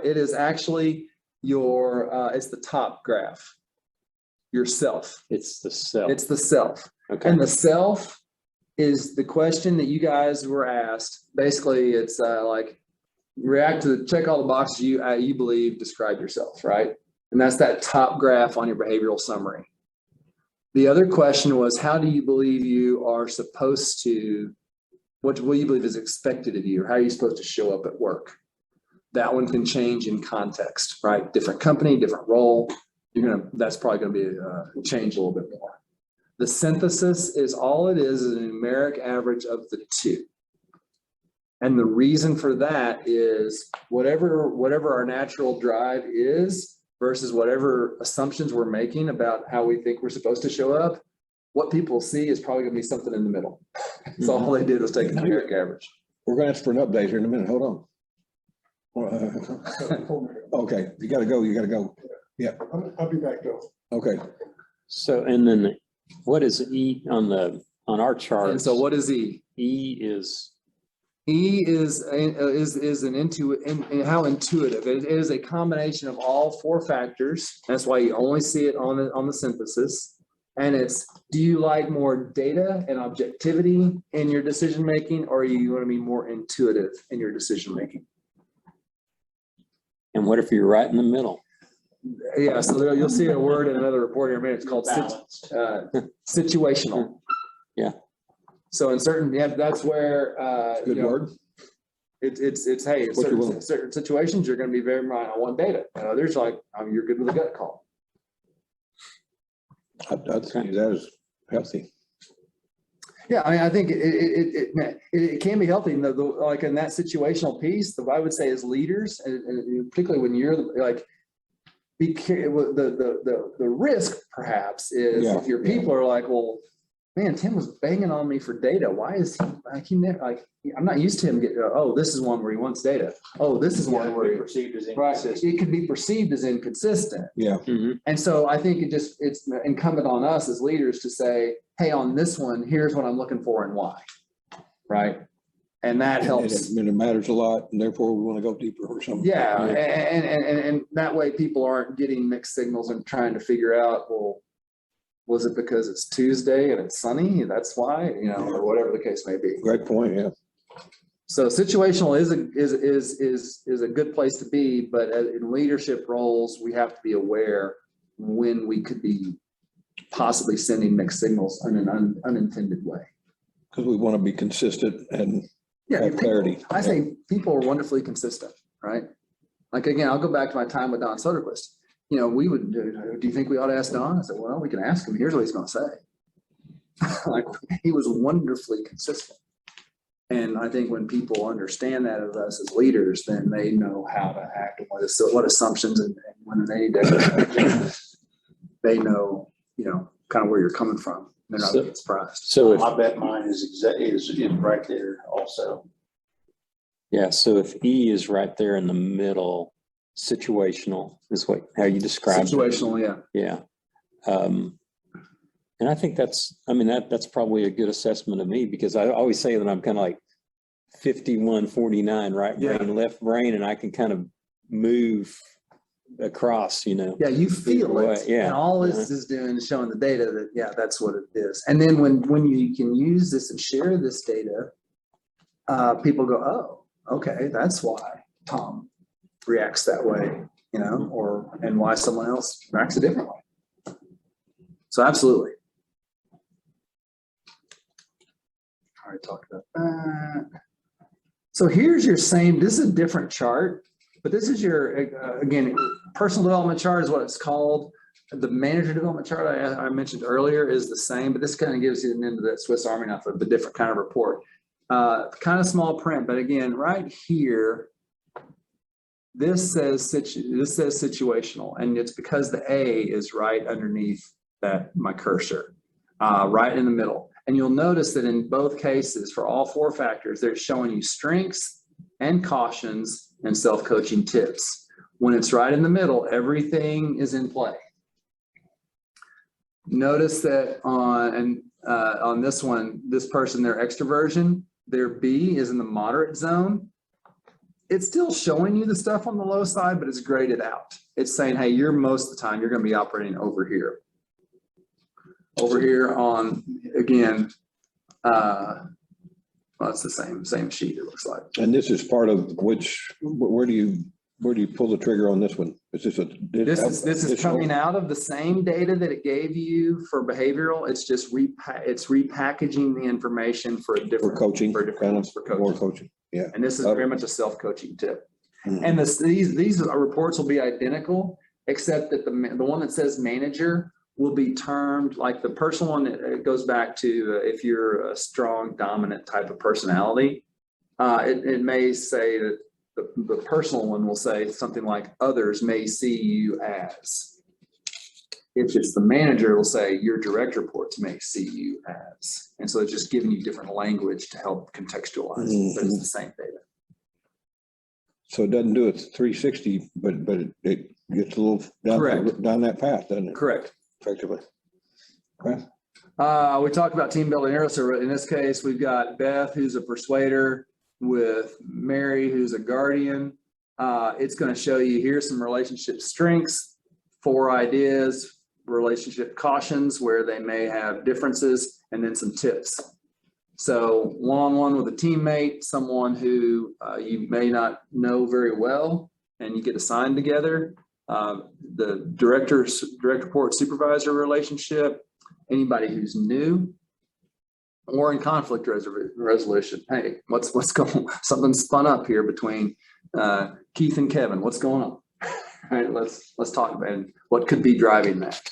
it is actually your, it's the top graph, yourself. It's the self. It's the self. Okay. And the self is the question that you guys were asked. Basically, it's like, check all the boxes you believe describe yourself, right? And that's that top graph on your behavioral summary. The other question was, how do you believe you are supposed to, what will you believe is expected of you, or how are you supposed to show up at work? That one can change in context, right? Different company, different role. That's probably going to be change a little bit more. The synthesis is all it is a numeric average of the two. And the reason for that is whatever our natural drive is, versus whatever assumptions we're making about how we think we're supposed to show up, what people see is probably gonna be something in the middle. So all they did was take a generic average. We're gonna ask for an update here in a minute. Hold on. Okay, you gotta go. Yeah, I'll be back though. okay. So, and then what is E on our chart? And so what is E? E is, E is how intuitive. It is a combination of all four factors. That's why you only see it on the synthesis. And it's, do you like more data and objectivity in your decision making, or you want to be more intuitive in your decision making? and what if you're right in the middle? Yeah, so you'll see a word in another report here in a minute. It's called Balanced. situational. Yeah. So in certain, yeah, that's where Good you know, word. it's hey, in What you want. certain situations you're going to be very right. I want data. And others like you're good with a gut call. I'd see that as healthy. Yeah, I mean, I think it can be healthy. Like in that situational piece, I would say as leaders, and particularly when you're like, be careful. The risk perhaps is if your people are like, well, man, Tim was banging on me for data. Why is he like, I'm not used to him getting, oh, this is one where he wants data. Oh, this is one where he Perceived as right. inconsistent. It could be perceived as inconsistent. Yeah. And so I think it's incumbent on us as leaders to say, hey, on this one, here's what I'm looking for and why. Right. And that helps. And it matters a lot, and therefore we want to go deeper or something. Yeah. And that way people aren't getting mixed signals and trying to figure out, well, was it because it's Tuesday and it's sunny? That's why, or whatever the case may be. Great point, yeah. So situational is a good place to be, but in leadership roles, we have to be aware when we could be possibly sending mixed signals in an unintended way. Because we want to be consistent and have people- clarity. I say people are wonderfully consistent, right? Like, again, I'll go back to my time with Don Soderquist. We would, do you think we ought to ask Don? I said, well, we can ask him. Here's what he's going to say. Like, he was wonderfully consistent. And I think when people understand that of us as leaders, then they know how to act and what assumptions and when they need to, they know, kind of where you're coming from. They're not going to get surprised. So if, I bet mine is right there also. yeah, so if E is right there in the middle, situational is how you describe it. Situational, yeah. Yeah. And I think that's probably a good assessment of me, because I always say that I'm kind of like 51-49 right brain, left brain, and I can kind of move across, Yeah, you feel it. Yeah. And all this is doing is showing the data that, yeah, that's what it is. And then when you can use this and share this data, people go, oh, okay, that's why Tom reacts that way, and why someone else reacts a different way. So absolutely. All right, talked about that. So here's your this is a different chart, but this is your, again, personal development chart is what it's called. The manager development chart I mentioned earlier is the same, but this kind of gives you an end of that Swiss Army knife of the different kind of report. Kind of small print, but again, right here, this says situational, and it's because the A is right underneath my cursor, right in the middle. And you'll notice that in both cases, for all four factors, they're showing you strengths and cautions and self-coaching tips. When it's right in the middle, everything is in play. Notice that on this one, this person, their extroversion, their B is in the moderate zone. It's still showing you the stuff on the low side, but it's graded out. It's saying, hey, most of the time, you're going to be operating over here. Over here on, again, well, it's the same sheet, it looks like. And this is part of where do you pull the trigger on this one? Is this This is coming out of the same data that it gave you for behavioral. It's just repackaging the information for a different coaching, for coaching. more coaching. Yeah. And this is very much a self-coaching tip. Mhm. And these reports will be identical, except that the one that says manager will be termed, like the personal one, it goes back to if you're a strong, dominant type of personality, it may say that The personal one will say something like, others may see you as. If it's the manager, it'll say your direct reports may see you as. And so it's just giving you different language to help contextualize, but it's the same data. So it doesn't do it 360, but it gets a little down that path, doesn't it? Correct. Effectively. Okay. We talked about team building arrows. So in this case, we've got Beth, who's a persuader, with Mary, who's a guardian. It's going to show you here's some relationship strengths, 4 ideas, relationship cautions where they may have differences, and then some tips. So one-on-one with a teammate, someone who you may not know very well, and you get assigned together. The direct report supervisor relationship, anybody who's new, or in conflict resolution. Hey, what's going? Something's spun up here between Keith and Kevin. What's going on? All right, let's talk about it. What could be driving that.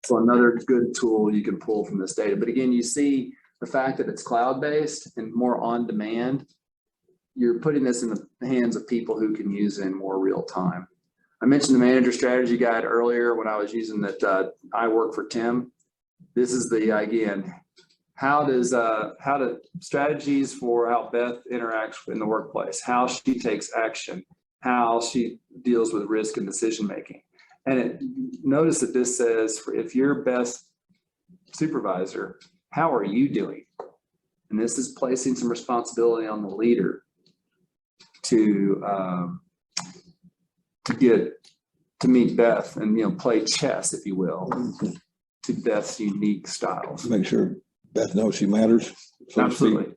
So another good tool you can pull from this data. But again, you see the fact that it's cloud-based and more on demand. You're putting this in the hands of people who can use it in more real time. I mentioned the manager strategy guide earlier when I was using that I work for Tim. This is the, again, how do strategies for how Beth interacts in the workplace, how she takes action, how she deals with risk and decision making. And notice that this says, if you're best supervisor, how are you doing? And this is placing some responsibility on the leader to meet Beth and play chess, if you will, to Beth's unique styles. Make sure Beth knows she matters. So absolutely.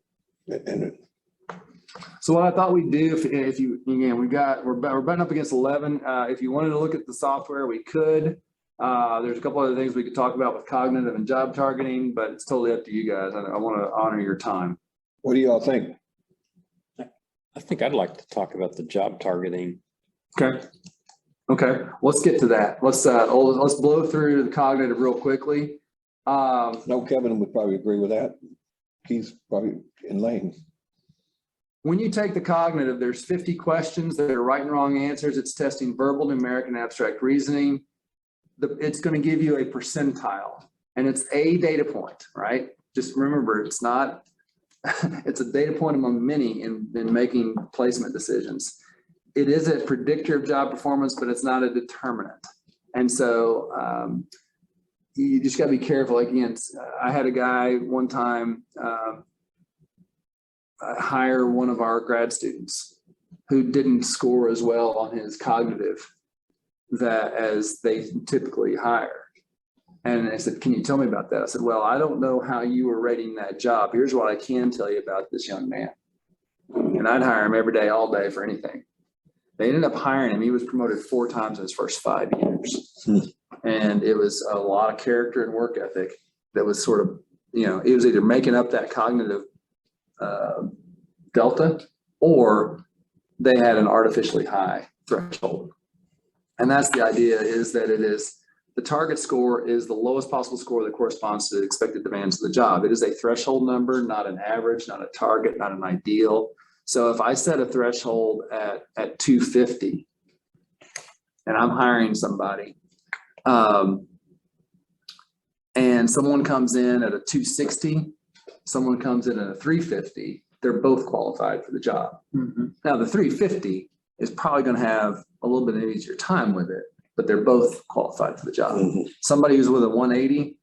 So what I thought we'd do, if you again, we're butting up against 11. If you wanted to look at the software, we could. There's a couple other things we could talk about with cognitive and job targeting, but it's totally up to you guys. I want to honor your time. What do y'all think? I think I'd like to talk about the job targeting. Okay, let's get to that. Let's blow through the cognitive real quickly. No, Kevin would probably agree with that. He's probably in lane. When you take the cognitive, there's 50 questions that are right and wrong answers. It's testing verbal, numeric, and abstract reasoning. It's going to give you a percentile, and it's a data point, right? Just remember, it's not, it's a data point among many in making placement decisions. It is a predictor of job performance, but it's not a determinant. And so you just got to be careful. Like, again, I had a guy one time hire one of our grad students who didn't score as well on his cognitive as they typically hire. And they said, can you tell me about that? I said, well, I don't know how you were rating that job. Here's what I can tell you about this young man. And I'd hire him every day, all day for anything. They ended up hiring him. He was promoted 4 times in his first 5 years. And it was a lot of character and work ethic that was sort of, it was either making up that cognitive delta, or they had an artificially high threshold. And that's the idea, is that the target score is the lowest possible score that corresponds to the expected demands of the job. It is a threshold number, not an average, not a target, not an ideal. So if I set a threshold at 250 and I'm hiring somebody, and someone comes in at a 260, someone comes in at a 350, they're both qualified for the job. Now the 350 is probably going to have a little bit of easier time with it, but they're both qualified for the job. Somebody who's with a 180,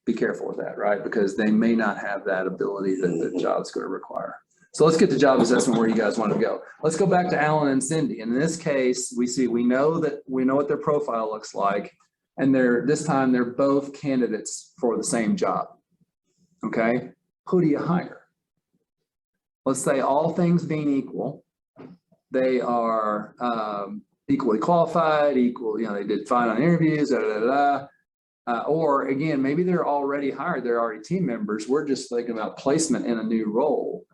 be careful with that, right? Because they may not have that ability that the job's going to require. So let's get to job assessment where you guys want to go. Let's go back to Alan and Cindy. In this case, we know what their profile looks like, and this time they're both candidates for the same job. Okay, who do you hire? Let's say all things being equal, they are equally qualified, they did fine on interviews, or again, maybe they're already hired, they're already team members. We're just thinking about placement in a new role.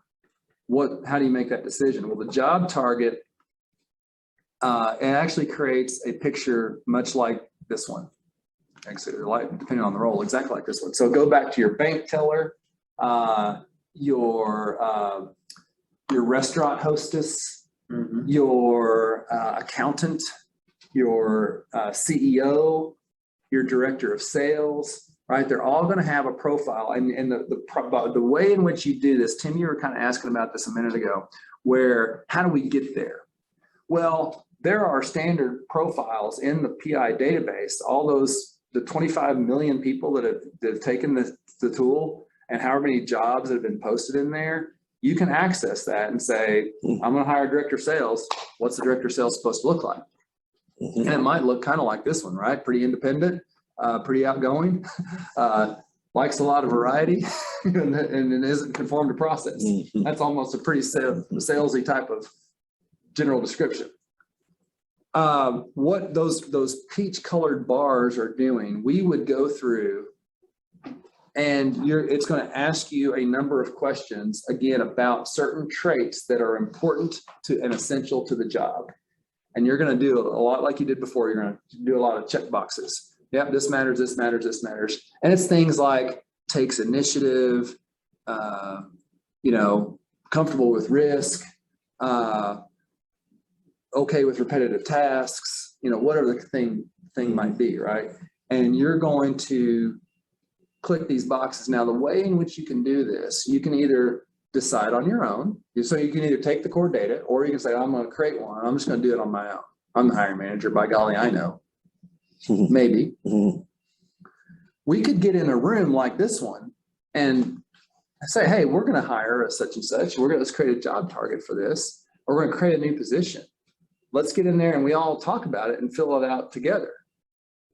How do you make that decision? Well, the job target, it actually creates a picture much like this one. Actually, depending on the role, exactly like this one. So go back to your bank teller, your restaurant hostess, your accountant, your CEO, your director of sales, right? They're all going to have a profile. And the way in which you do this, Tim, you were kind of asking about this a minute ago, where how do we get there? Well, there are standard profiles in the PI database, all the 25 million people that have taken the tool and however many jobs that have been posted in there. You can access that and say, I'm going to hire a director of sales. What's the director of sales supposed to look like? And it might look kind of like this one, right? Pretty independent, pretty outgoing, likes a lot of variety, and it isn't conform to process. That's almost a pretty salesy type of general description. What those peach colored bars are doing, we would go through and it's going to ask you a number of questions, again, about certain traits that are important to and essential to the job. And you're going to do a lot like you did before. You're going to do a lot of check boxes. Yep, this matters, this matters, this matters. And it's things like takes initiative, comfortable with risk, okay with repetitive tasks, whatever the thing might be, right? And you're going to click these boxes. Now, the way in which you can do this, you can either decide on your own. So you can either take the core data, or you can say, I'm going to create one. I'm just going to do it on my own. I'm the hiring manager. By golly, I know. Maybe. We could get in a room like this one and say, hey, we're going to hire a such and such. Let's create a job target for this. Or we're going to create a new position. Let's get in there and we all talk about it and fill it out together.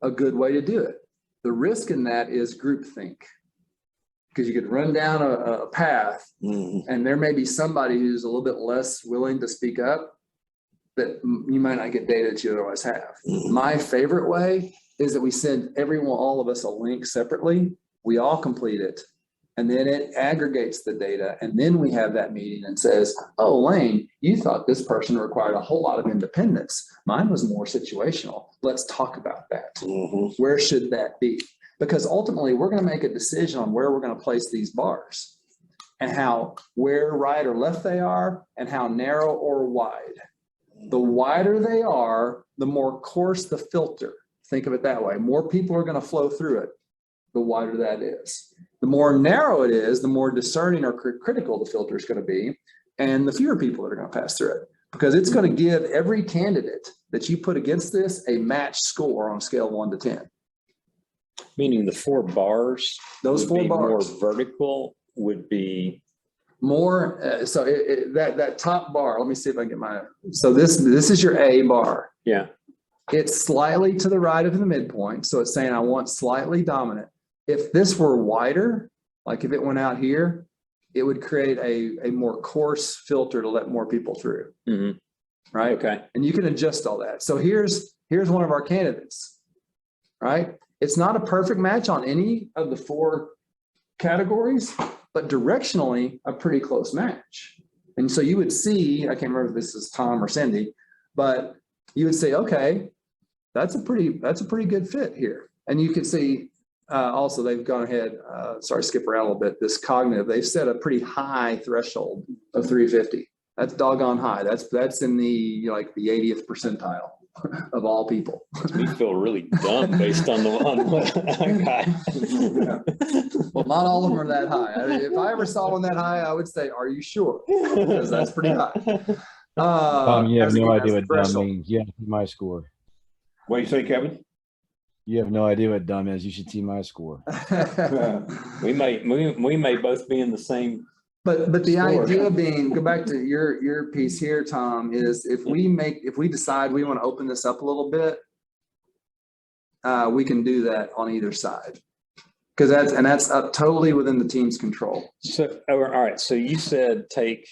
A good way to do it. The risk in that is groupthink, because you could run down a path and there may be somebody who's a little bit less willing to speak up that you might not get data that you otherwise have. My favorite way is that we send all of us a link separately. We all complete it. And then it aggregates the data. And then we have that meeting and says, oh, Lane, you thought this person required a whole lot of independence. Mine was more situational. Let's talk about that. Where should that be? Because ultimately, we're going to make a decision on where we're going to place these bars and where right or left they are and how narrow or wide. The wider they are, the more coarse the filter. Think of it that way. More people are going to flow through it, the wider that is. The more narrow it is, the more discerning or critical the filter is going to be, and the fewer people that are going to pass through it. Because it's going to give every candidate that you put against this a matched score on a scale of 1 to 10. Meaning the 4 bars, those 4 bars, more vertical would be more. That top bar, let me see if I can get so this is your A bar. Yeah. It's slightly to the right of the midpoint. So it's saying I want slightly dominant. If this were wider, like if it went out here, it would create a more coarse filter to let more people through. Right? Okay. And you can adjust all that. So here's one of our candidates, right? It's not a perfect match on any of the 4 categories, but directionally a pretty close match. And so you would see, I can't remember if this is Tom or Cindy, but you would say, okay, that's a pretty good fit here. And you could see also they've gone ahead, skip around a little bit, this cognitive, they've set a pretty high threshold of 350. That's doggone high. That's in the 80th percentile of all people. Makes me feel really dumb based on what Well, not all of them are that high. If I ever saw one that high, I would say, are you sure? Because that's pretty high. Tom, you have no idea what dumb means. You have to see my score. What do you say, Kevin? You have no idea what dumb is. You should see my score. we may both be in the same. But the score. idea being, go back to your piece here, Tom, is if we decide we want to open this up a little bit, we can do that on either side. Because that's up totally within the team's control. So, all right. So you said take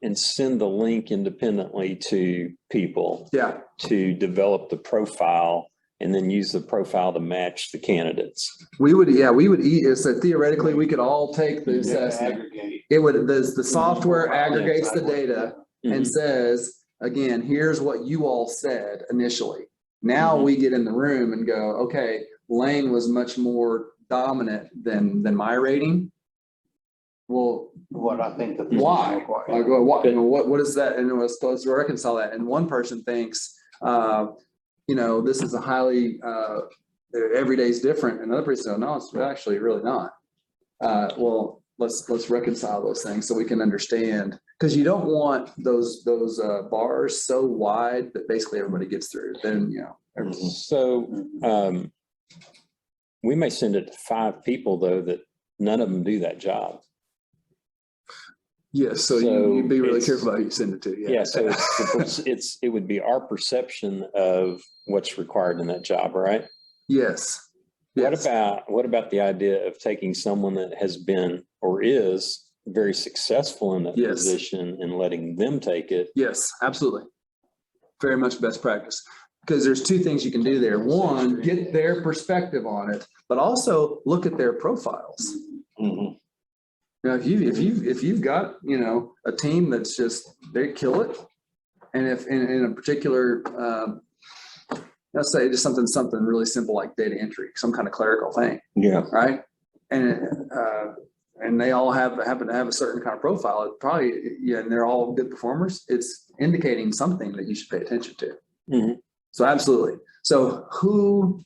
and send the link independently to people. Yeah. To develop the profile and then use the profile to match the candidates. We would eat. So theoretically, we could all take the assessment. It would the software aggregates the data and says, again, here's what you all said initially. Now we get in the room and go, okay, Lane was much more dominant than my rating. Well, What I think that. why? I go, what is that? And let's reconcile that. And one person thinks, this is a highly, every day is different. Another person says, no, it's actually really not. Well, let's reconcile those things so we can understand, because you don't want those bars so wide that basically everybody gets through. Then, So we may send it to 5 people though, that none of them do that job. yes. So you be really careful how you send it to. Yeah. So it would be our perception of what's required in that job, right? Yes. What about the idea of taking someone that has been or is very successful in that position and letting them take it? Yes, absolutely. Very much best practice, because there's 2 things you can do there. One, get their perspective on it, but also look at their profiles. Mhm. Now, if you've got, a team that's just, they kill it. And if in a particular, let's say just something really simple like data entry, some kind of clerical thing, Yeah. right? And they all happen to have a certain kind of profile. It probably, and they're all good performers. It's indicating something that you should pay attention to. Mhm. So absolutely. So who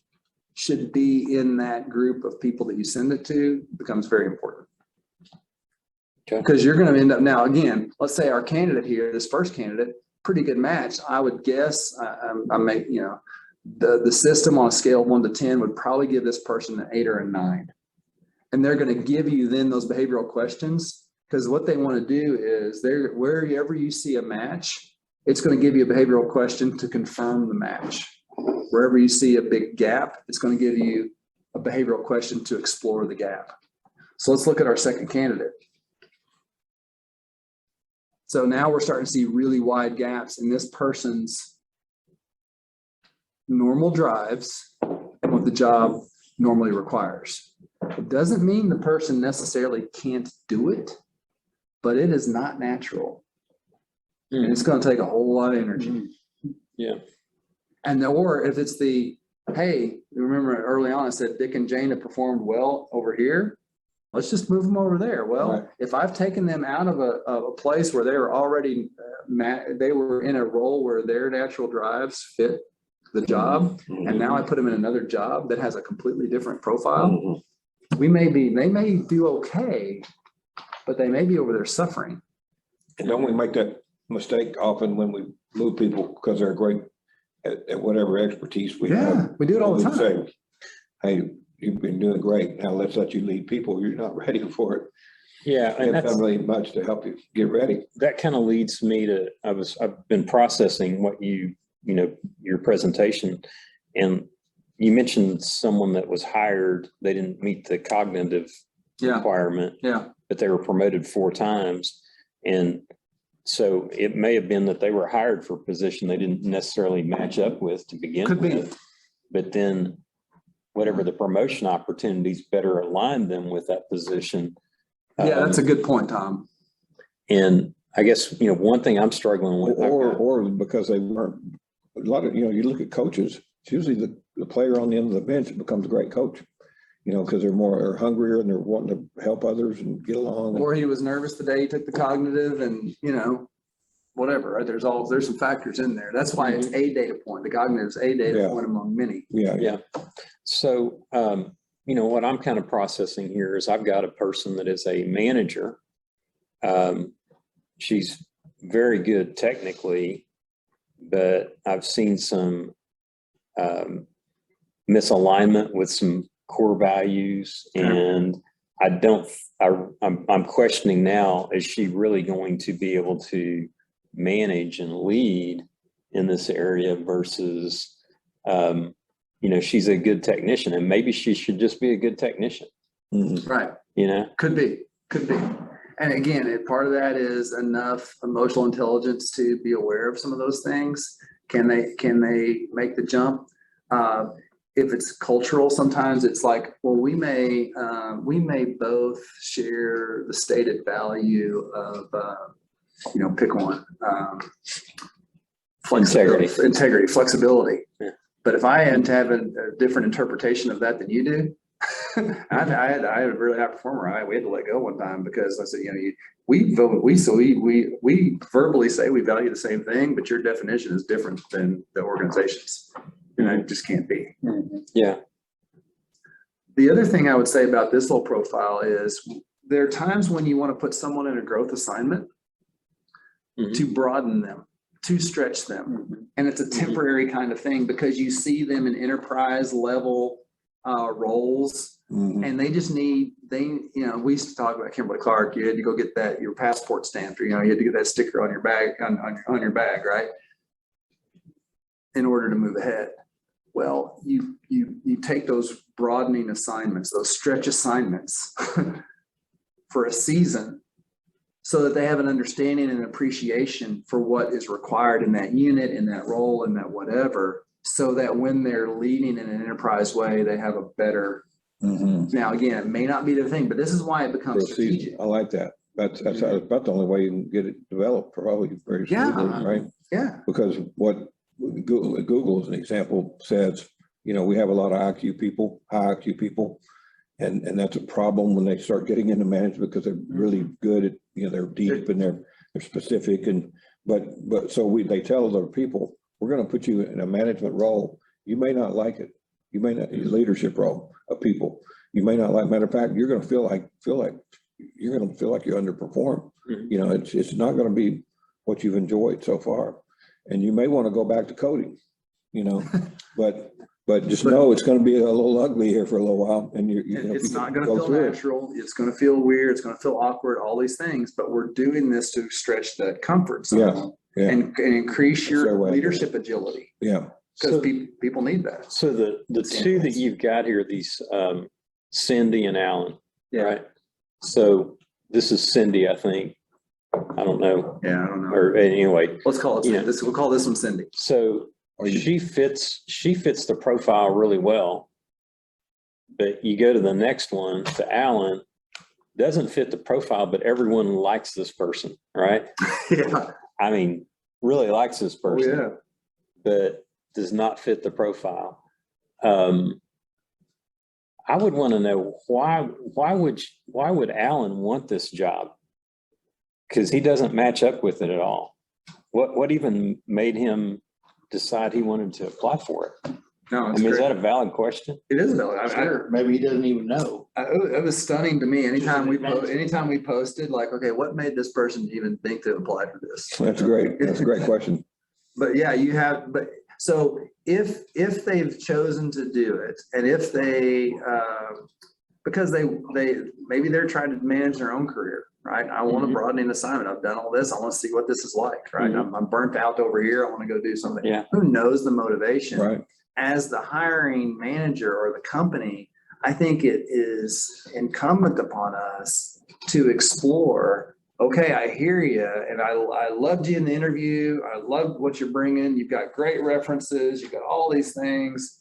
should be in that group of people that you send it to becomes very important. Okay. Because you're going to end up now, again, let's say our candidate here, this first candidate, pretty good match. I would guess I may, the system on a scale of 1 to 10 would probably give this person an 8 or a 9. And they're going to give you then those behavioral questions, because what they want to do is wherever you see a match, it's going to give you a behavioral question to confirm the match. Wherever you see a big gap, it's going to give you a behavioral question to explore the gap. So let's look at our second candidate. So now we're starting to see really wide gaps in this person's normal drives and what the job normally requires. It doesn't mean the person necessarily can't do it, but it is not natural. And it's going to take a whole lot of energy. Yeah. And or if it's hey, remember early on I said Dick and Jane have performed well over here. Let's just move them over there. Well, Right. If I've taken them out of a place where they were already, they were in a role where their natural drives fit the job, and now I put them in another job that has a completely different profile, Mhm. they may do okay, but they may be over there suffering. And don't we make that mistake often when we move people because they're great at whatever expertise we have? Yeah, we do it all the We time. say, hey, you've been doing great. Now let's let you lead people. You're not ready for it. Yeah. And It's not really much to help you get ready. that kind of leads me to, I've been processing what your presentation, and you mentioned someone that was hired, they didn't meet the cognitive requirement, but they were promoted 4 times. And so it may have been that they were hired for a position they didn't necessarily match up with to begin Could be. with, but then whatever the promotion opportunities better aligned them with that position. Yeah, that's a good point, Tom. And I guess, one thing I'm struggling with. Or because they weren't, a lot of, you look at coaches, it's usually the player on the end of the bench that becomes a great coach, because they're hungrier and they're wanting to help others and get along. Or he was nervous the day he took the cognitive, and whatever, right? There's some factors in there. That's why it's a data point. The cognitive is a data point among many. Yeah. So, what I'm kind of processing here is I've got a person that is a manager. She's very good technically, but I've seen some misalignment with some core values, and I'm questioning now, is she really going to be able to manage and lead in this area versus, she's a good technician, and maybe she should just be a good technician. Mm-hmm. Right. Could be. And again, part of that is enough emotional intelligence to be aware of some of those things. Can they make the jump? If it's cultural, sometimes it's like, well, we may both share the stated value of, pick one, integrity, flexibility. Yeah. But if I had to have a different interpretation of that than you do, I had a really high performer. We had to let go one time because I said, we verbally say we value the same thing, but your definition is different than the organization's. And it just can't be. Yeah. The other thing I would say about this little profile is there are times when you want to put someone in a growth assignment to broaden them, to stretch them. And it's a temporary kind of thing because you see them in enterprise level roles and they just need, we used to talk about Kimberly Clark, you had to go get that, your passport stamped, or, you had to get that sticker on your bag, on your bag, right? In order to move ahead. Well, you take those broadening assignments, those stretch assignments for a season so that they have an understanding and appreciation for what is required in that unit, in that role, in that whatever, so that when they're leading in an enterprise way, they have a better, now again, it may not be their thing, but this is why it becomes strategic. I like that. That's about the only way you can get it developed, probably very smoothly, right? Yeah. Because what Google as an example says, we have a lot of IQ people, high IQ people, and that's a problem when they start getting into management because they're really good at, they're deep and they're specific, but they tell other people, we're going to put you in a management role. You may not like it. You may not, leadership role of people. You may not like, matter of fact, you're going to feel like you're underperform. It's not going to be what you've enjoyed so far. And you may want to go back to coding, but just know it's going to be a little ugly here for a little while. And it's not going to feel natural. It's going to feel weird. It's going to feel awkward, all these things, but we're doing this to stretch that comfort zone and increase your leadership agility. Yeah. Because people need that. So the two that you've got here, these Cindy and Alan, right? So this is Cindy, I think. I don't know. Yeah, I don't know. Or anyway, let's call it this. We'll call this one Cindy. So she fits the profile really well. But you go to the next one, to Alan, doesn't fit the profile, but everyone likes this person, right? Yeah. I mean, really likes this person. Oh, yeah. But does not fit the profile. I would want to know why would Alan want this job? Because he doesn't match up with it at all. What even made him decide he wanted to apply for it? No, is that a valid question? It is valid. Sure. Maybe he doesn't even know. It was stunning to me. Anytime we posted, like, okay, what made this person even think to apply for this? That's great. That's a great question. But yeah, so if they've chosen to do it, and if they because maybe they're trying to manage their own career, right? I want to broaden an assignment. I've done all this. I want to see what this is like, right? I'm burnt out over here. I want to go do something. Yeah. Who knows the motivation? Right. As the hiring manager or the company, I think it is incumbent upon us to explore, okay, I hear you, and I loved you in the interview. I loved what you're bringing. You've got great references. You've got all these things.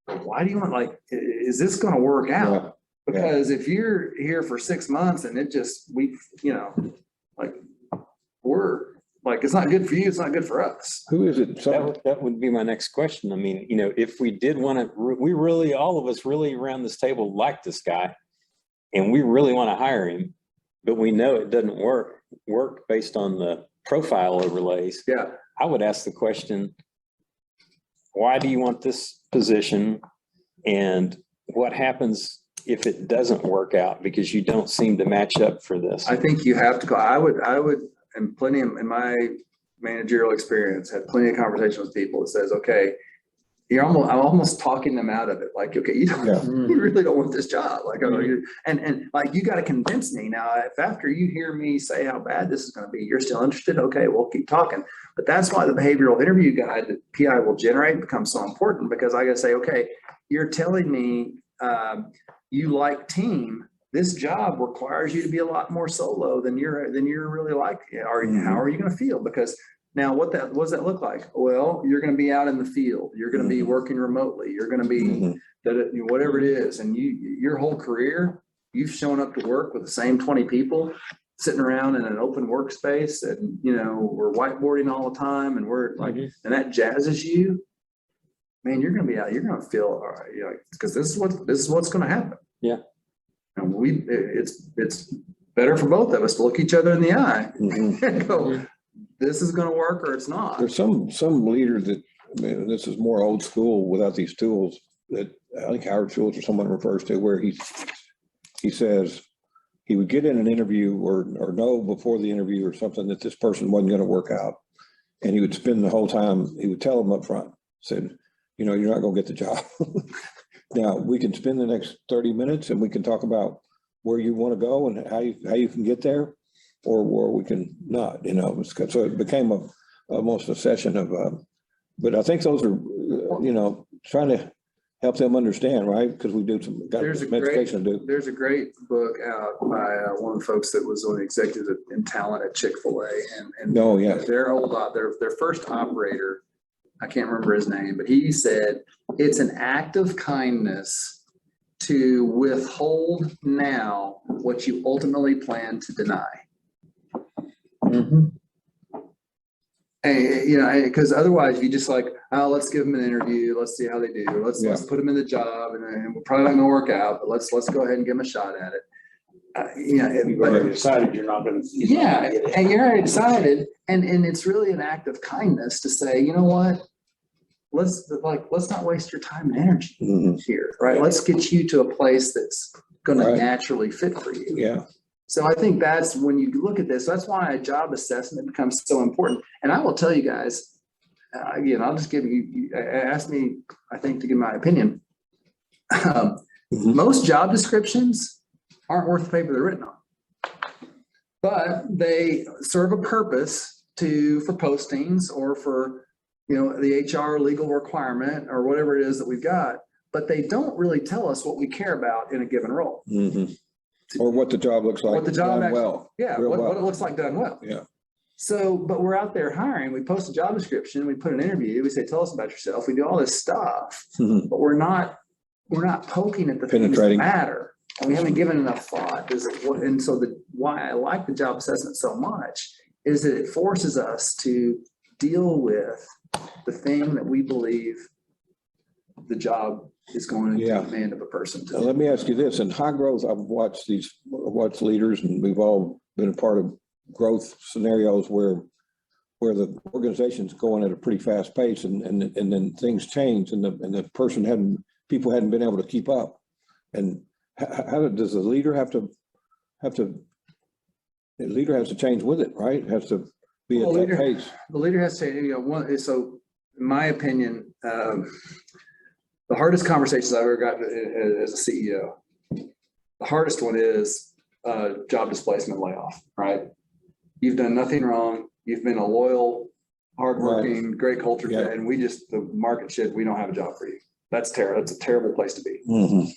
But why do you want, is this going to work out? Yeah. Because if you're here for 6 months and it's not good for you, it's not good for us. Who is it? That would be my next question. I mean, if we did want to, all of us really around this table like this guy, and we really want to hire him, but we know it doesn't work based on the profile overlays. Yeah. I would ask the question, why do you want this position? And what happens if it doesn't work out because you don't seem to match up for this? I think you have to go. I would, and plenty of, in my managerial experience, had plenty of conversations with people that says, okay, I'm almost talking them out of it. Like, okay, you really don't want this job. Like, and like, you got to convince me now. If after you hear me say how bad this is going to be, you're still interested. Okay, we'll keep talking. But that's why the behavioral interview guide that PI will generate becomes so important, because I got to say, okay, you're telling me you like team. This job requires you to be a lot more solo than you're really like. How are you going to feel? Because now what does that look like? Well, you're going to be out in the field. You're going to be working remotely. You're going to be whatever it is. And your whole career, you've shown up to work with the same 20 people sitting around in an open workspace, and we're whiteboarding all the time, and we're like, and that jazzes you. man, you're gonna be out, you're gonna feel, all right, you know, because this is what's gonna happen. Yeah. And it's better for both of us to look each other in the eye Mhm. and go, this is gonna work or it's not. There's some leaders that, I mean, this is more old school without these tools that I think Howard Schultz or someone refers to, where he says he would get in an interview or know before the interview or something that this person wasn't going to work out. And he would spend the whole time, he would tell them up front, said, you know, you're not going to get the job. Now we can spend the next 30 minutes and we can talk about where you want to go and how you can get there, or where we can not, you know. So it became almost a session of, but I think those are, you know, trying to help them understand, right? Because we do got some education to do. There's a great book out by one of the folks that was on the executive in talent at Chick-fil-A, and Oh, yeah. their first operator, I can't remember his name, but he said it's an act of kindness to withhold now what you ultimately plan to deny. Mhm. And, you know, because otherwise you just like, oh, let's give them an interview. Let's see how they do. Let's put them in the job, and then we're probably not gonna work out, but let's go ahead and give them a shot at it. You've already decided you're not gonna. Yeah, and you're already decided, and it's really an act of kindness to say, you know what? Let's not waste your time and energy Mhm. here, right? Let's get you to a place that's gonna Right. naturally fit for you. Yeah. So I think that's when you look at this, that's why a job assessment becomes so important. And I will tell you guys, again, I'll just give you, ask me, I think, to give my opinion. Mhm. Most job descriptions aren't worth the paper they're written on, but they serve a purpose for postings or for, you know, the HR legal requirement or whatever it is that we've got, but they don't really tell us what we care about in a given role. Mhm. Or what the job looks like. What the job done actually- well. Yeah, Real what well. it looks like done well. Yeah. So, but we're out there hiring, we post a job description, we put an interview, we say, tell us about yourself, we do all this stuff, Mhm. but we're not poking at the things that Penetrating. matter. And we haven't given enough thought. And so why I like the job assessment so much is that it forces us to deal with the thing that we believe the job is going to Yeah. demand of a person to Now, do. let me ask you this, in high growth, I've watched leaders, and we've all been a part of growth scenarios where the organization's going at a pretty fast pace, and then things change, and the people hadn't been able to keep up. And how does the leader have to the leader has to change with it, right? Has to be at that pace. The leader has to, you know, so in my opinion, the hardest conversations I've ever gotten as a CEO, the hardest one is job displacement layoff, right? You've done nothing wrong. You've been a loyal, hardworking, great culture Yeah. fit, and the market shit, we don't have a job for you. That's terrible. That's a terrible place to be. Mhm.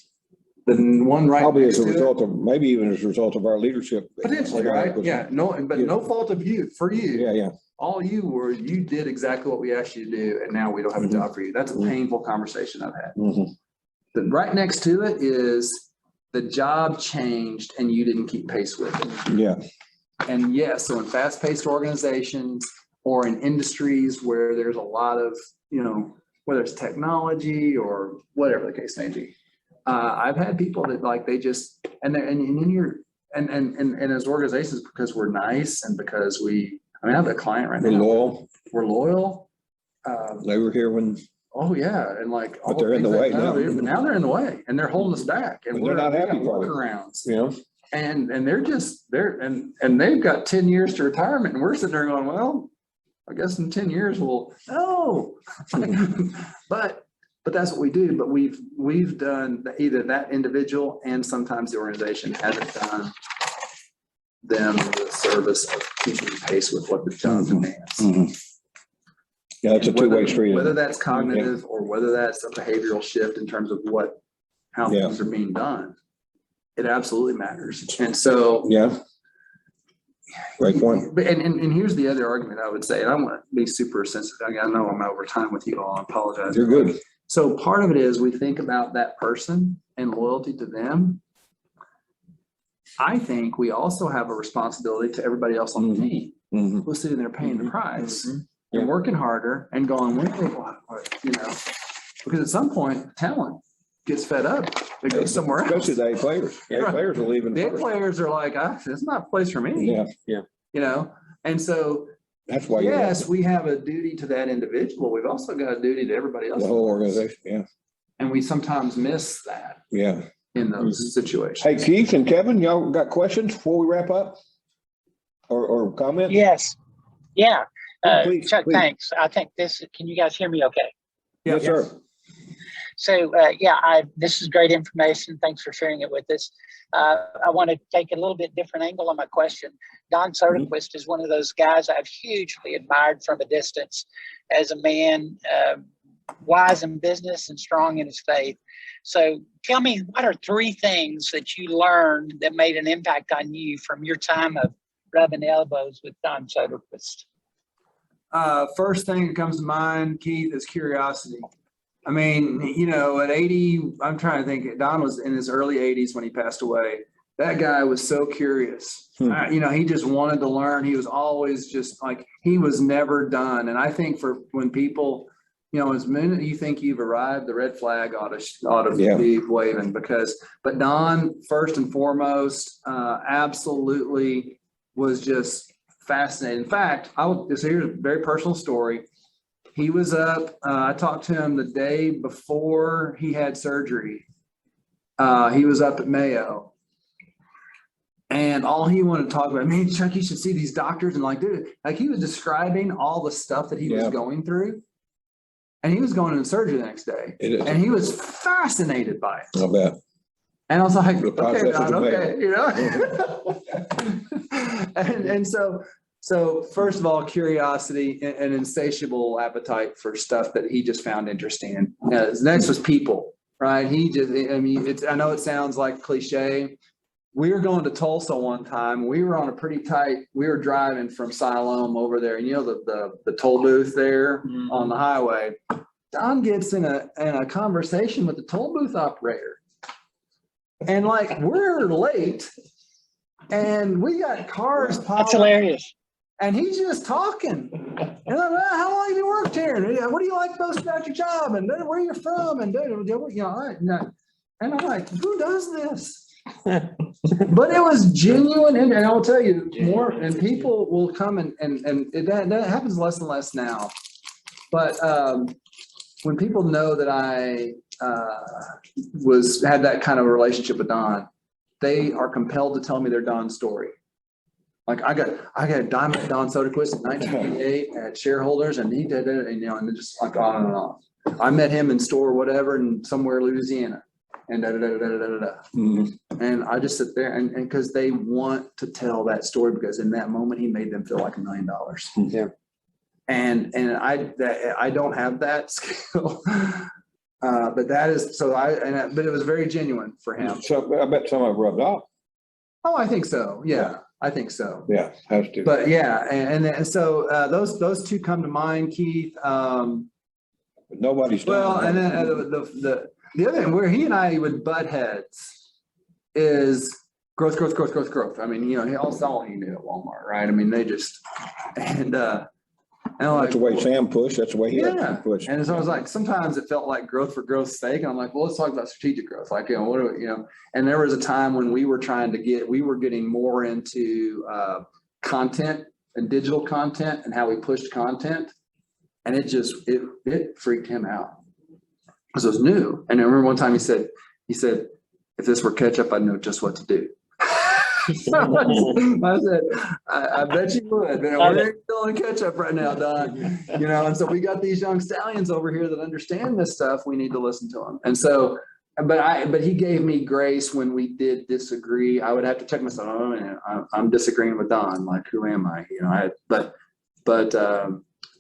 The one right Probably next as a to it- result of, maybe even as a result of our leadership. potentially, right? Yeah, but no fault of you, for you. Yeah. All you did exactly what we asked you to do, and now we don't have a Mhm. job for you. That's a Mhm. painful conversation I've had. Mhm. Then right next to it is the job changed and you didn't keep pace with it. Yeah. And yes, so in fast-paced organizations or in industries where there's a lot of, you know, whether it's technology or whatever the case may be. I've had people that like, they just, and as organizations, because we're nice and because I have a client right We're now. loyal. We're loyal. They were here when, Oh, yeah, and like. But they're in the way now. But now they're in the way and they're holding us back and But they're not we happy got probably. workarounds. you know, And they've got 10 years to retirement and we're sitting there going, well, I guess in 10 years no. But that's what we do. But we've done either that individual and sometimes the organization hasn't done them the service of keeping pace with what the job demands. Mhm. Yeah, it's a And whether- two-way street. Whether that's cognitive or whether that's a behavioral shift in terms of how Yeah. things are being done, it absolutely matters. And so. Yeah. Great point. But, and here's the other argument I would say, and I want to be super sensitive. I know I'm over time with you all. I apologize. You're good. So part of it is we think about that person and loyalty to them. I think we also have a responsibility to everybody else on the team Mhm. who's sitting there paying the price Yeah. and working harder and going, well, you know, Because at some point, talent gets fed up. It goes somewhere else. Especially the A players. The A players are leaving The A first. players are like, this is not a place for me. Yeah, You know, and so, that's why. yes, we have a duty to that individual. We've also got a duty to everybody else. The whole organization, yeah, And we sometimes miss that yeah. in those situations. Hey, Keith and Kevin, y'all got questions before we wrap up? Or comments? Yes. Yeah. Please, Chuck, please. thanks. I think can you guys hear me okay? Yes, sir. So, this is great information. Thanks for sharing it with us. I want to take a little bit different angle on my question. Don Soderquist is one of those guys I've hugely admired from a distance as a man, wise in business and strong in his faith. So tell me, what are 3 things that you learned that made an impact on you from your time of rubbing elbows with Don Soderquist? First thing that comes to mind, Keith, is curiosity. I mean, you know, at 80, I'm trying to think, Don was in his early 80s when he passed away. That guy was so curious. You know, he just wanted to learn. He was always just like, he was never done. And I think for when people, you know, as minute you think you've arrived, the red flag ought to be waving but Don, first and foremost, absolutely was just fascinating. In fact, here's a very personal story. He was up, I talked to him the day before he had surgery. He was up at Mayo. And all he wanted to talk about, man, Chuck, you should see these doctors. And like, dude, like he was describing all the stuff that he was going through. And he was going into surgery the next day. And he was fascinated by it. I bet. And I was like, The okay, process Don, of okay, you know. and so first of all, curiosity and an insatiable appetite for stuff that he just found interesting. Next was people, right? I know it sounds like cliche. We were going to Tulsa one time. We were on a pretty tight, we were driving from Siloam over there, and you know, the toll booth there on the highway. Don gets in a conversation with the toll booth operator. And like, we're late and we got cars piled. That's hilarious. And he's just talking. And I'm like, how long have you worked here? And what do you like most about your job? And where you're from? And you know, and I'm like, who does this? But it was genuine, and I'll tell you more. And people will come and that happens less and less now. But when people know that I had that kind of a relationship with Don, they are compelled to tell me their Don story. Like I got a diamond at Don Soderquist in 1988 at Shareholders, and he did it, and you know, and just like on and on. I met him in store whatever in somewhere Louisiana, and and I just sit there and because they want to tell that story, because in that moment he made them feel like $1 million. Yeah. And I don't have that skill. But that is but it was very genuine for him. So I bet some of it rubbed off. Oh, I think so. Yeah, I think so. Yeah, has to. But yeah, and so those 2 come to mind, Keith. Nobody's. Well, and then the other thing where he and I would butt heads is growth. I mean, you know, that's all he knew at Walmart, right? I mean, they just and That's the way Sam pushed. That's the way he had to push. And so I was like, sometimes it felt like growth for growth's sake. And I'm like, well, let's talk about strategic growth. Like, you know, what do we, you know, and there was a time when we were getting more into content and digital content and how we pushed content. And it freaked him out because it was new. And I remember one time he said, if this were ketchup, I'd know just what to do. I said, I bet you would. Man, we're selling ketchup right now, Don. You know, and so we got these young stallions over here that understand this stuff. We need to listen to them. And so, but he gave me grace when we did disagree. I would have to check myself. Oh, man, I'm disagreeing with Don. Like, who am I? You know, but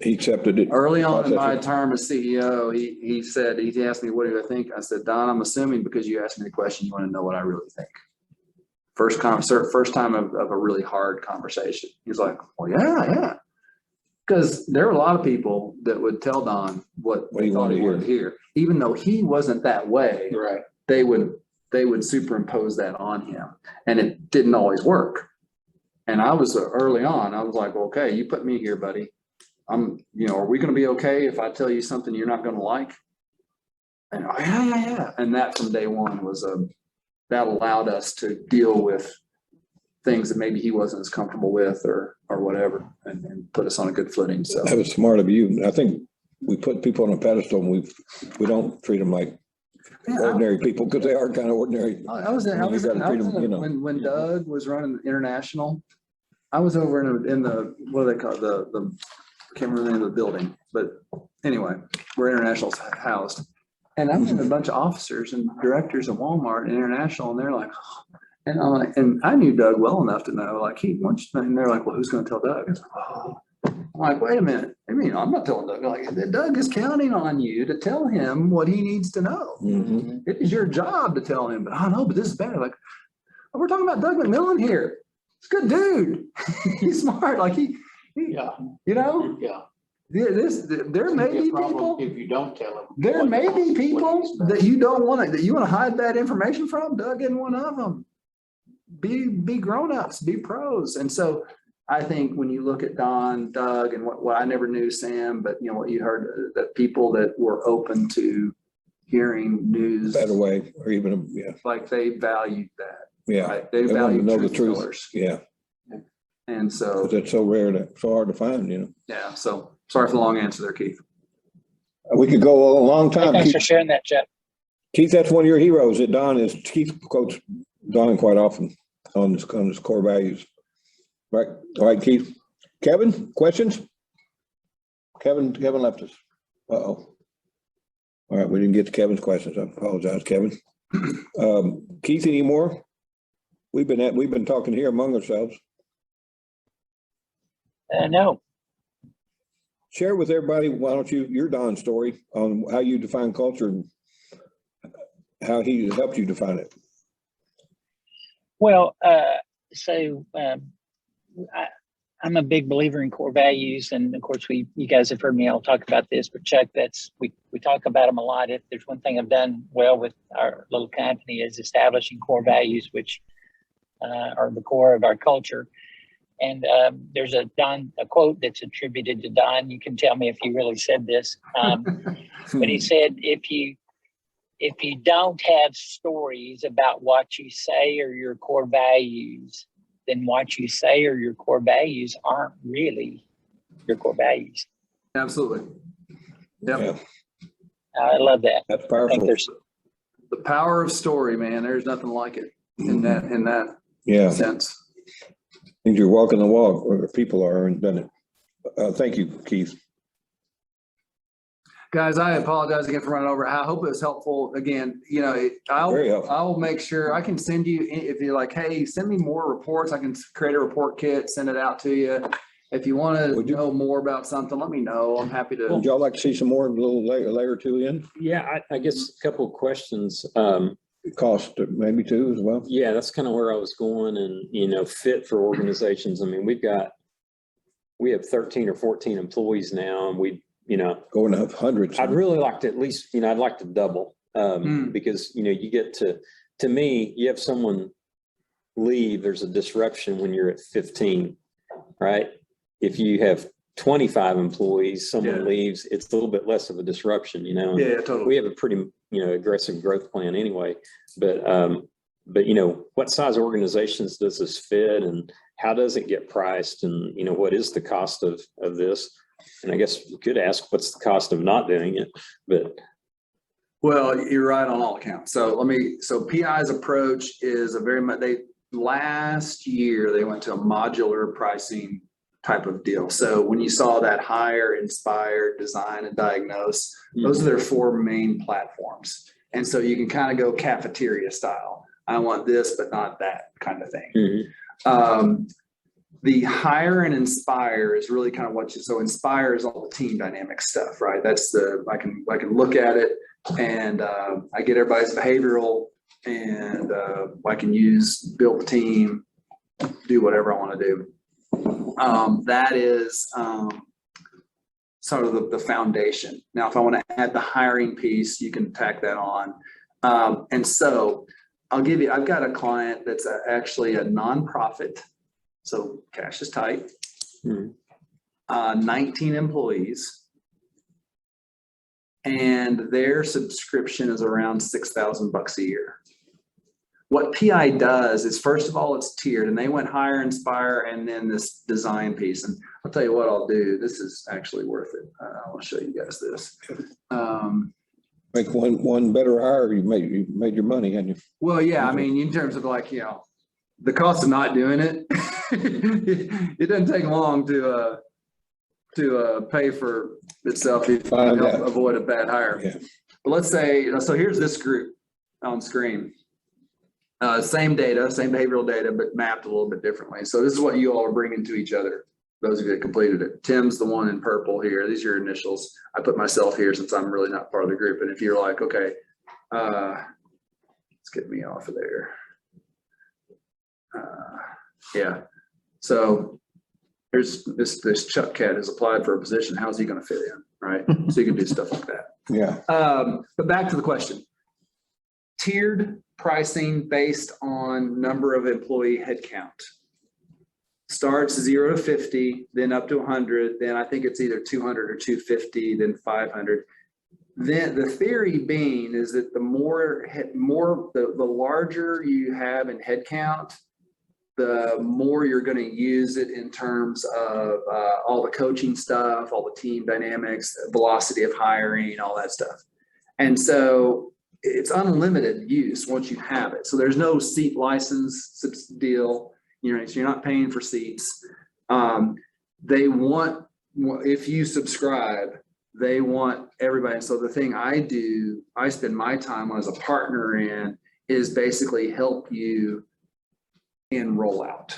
he accepted it early on in my term as CEO. He asked me, what do I think? I said, Don, I'm assuming because you asked me the question, you want to know what I really think. First time of a really hard conversation. He's like, well, yeah. Because there were a lot of people that would tell Don what they thought he wanted to hear. Even though he wasn't that way, right? They would superimpose that on him. And it didn't always work. And I was early on, I was like, well, okay, you put me here, buddy. Are we going to be okay if I tell you something you're not going to like? And, oh, yeah. And that from day one was that allowed us to deal with things that maybe he wasn't as comfortable with or whatever, and put us on a good footing. So That was smart of you. I think we put people on a pedestal and we don't treat them like ordinary people, because they are kind of ordinary. I was in, when Doug was running international, I was over in the, what do they call it? The, I can't remember the name of the building, but anyway, where International's housed. And I was in a bunch of officers and directors of Walmart and International, and they're like, oh. And I'm like, and I knew Doug well enough to know, like, and they're like, well, who's going to tell Doug? I was like, oh. I'm like, wait a minute. I mean, I'm not telling Doug. Like, Doug is counting on you to tell him what he needs to know. Mhm. It is your job to tell him, but I don't know, but this is bad. Like, oh, we're talking about Doug McMillan here. He's a good dude. He's smart. Like Yeah, you know, yeah. there may be people, If you don't tell them. there may be people that you don't want to, that you want to hide that information from. Doug isn't one of them. Be grown-ups, be pros. And so I think when you look at Don, Doug, and what I never knew Sam, but you know, what you heard, that people that were open to hearing news Better way, or even, yeah, like they valued that. yeah. Right? They They want to value know the truth truth. tellers. Yeah, And so, because it's so rare, so hard to find, you know. yeah, so sorry for the long answer there, Keith. We could go a long Hey, time. thanks for Keith, sharing that, Jeff. Keith, that's one of your heroes. That Don is, Keith quotes Don quite often on his core values. Right. All right, Keith. Kevin, questions? Kevin left us. Uh-oh. All right, we didn't get to Kevin's questions. I apologize, Kevin. Keith, any more? We've been talking here among ourselves. No. Share with everybody, why don't you, your Don story on how you define culture and how he helped you define it. Well, I'm a big believer in core values, and of course, you guys have heard me. I'll talk about this, but Chuck, we talk about them a lot. If there's one thing I've done well with our little company is establishing core values, which are the core of our culture. And there's a quote that's attributed to Don. You can tell me if he really said this, but he said, if you don't have stories about what you say or your core values, then what you say or your core values aren't really your core values. Absolutely. Yep. Yeah, I love that. that's I powerful. think there's The power of story, man. There's nothing like it in that Yeah, sense. I think you're walking the walk, or people are, and done it. Thank you, Keith. Guys, I apologize again for running over. I hope it was helpful. Again, you know, Very helpful. I'll make sure I can send you, if you're like, hey, send me more reports, I can create a report kit, send it out to you. If you want to know more about something, let me know. I'm happy to. Would y'all like to see some more a little layer or two in? Yeah, I guess a couple of questions. Cost maybe too as well. Yeah, that's kind of where I was going, and, you know, fit for organizations. I mean, we have 13 or 14 employees now, and you know, Going to hundreds. I'd really like to at least, you know, I'd like to double, because, you know, you get to me, you have someone leave, there's a disruption when you're at 15, right? If you have 25 employees, someone leaves, it's a little bit less of a disruption, you know? Yeah, totally. We have a pretty, you know, aggressive growth plan anyway, but, you know, what size organizations does this fit, and how does it get priced? And, you know, what is the cost of this? And I guess you could ask, what's the cost of not doing it? But Well, you're right on all accounts. So PI's approach is last year, they went to a modular pricing type of deal. So when you saw that hire, inspire, design, and diagnose, those are their four main platforms. And so you can kind of go cafeteria style. I want this, but not that kind of thing. The hire and inspire is really kind of so inspire is all the team dynamic stuff, right? That's I can look at it, and I get everybody's behavioral, and I can build the team, do whatever I want to do. That is sort of the foundation. Now, if I want to add the hiring piece, you can tack that on. And so I've got a client that's actually a nonprofit. So cash is tight, 19 employees. and their subscription is around $6,000 a year. What PI does is, first of all, it's tiered, and they went hire, inspire, and then this design piece. And I'll tell you what I'll do. This is actually worth it. I'll show you guys this. Make one better hire, you made your money, and you. Well, yeah, I mean, in terms of like, the cost of not doing it, it doesn't take long to pay for itself if you help avoid a bad hire. Yeah. But let's say, so here's this group on screen. Same data, same behavioral data, but mapped a little bit differently. So this is what you all are bringing to each other. Those of you that completed it. Tim's the one in purple here. These are your initials. I put myself here since I'm really not part of the group. And if you're like, okay, let's get me off of there. Yeah. So there's this Chuck cat has applied for a position. How's he going to fit in? Right. So you can do stuff like that. Yeah. But back to the question. Tiered pricing based on number of employee headcount. Starts 0 to 50, then up to 100, then I think it's either 200 or 250, then 500. Then the theory being is that the larger you have in headcount, the more you're going to use it in terms of all the coaching stuff, all the team dynamics, velocity of hiring, all that stuff. And so it's unlimited use once you have it. So there's no seat license deal. So you're not paying for seats. They want, if you subscribe, they want everybody. So the thing I do, I spend my time as a partner in, is basically help you in rollout.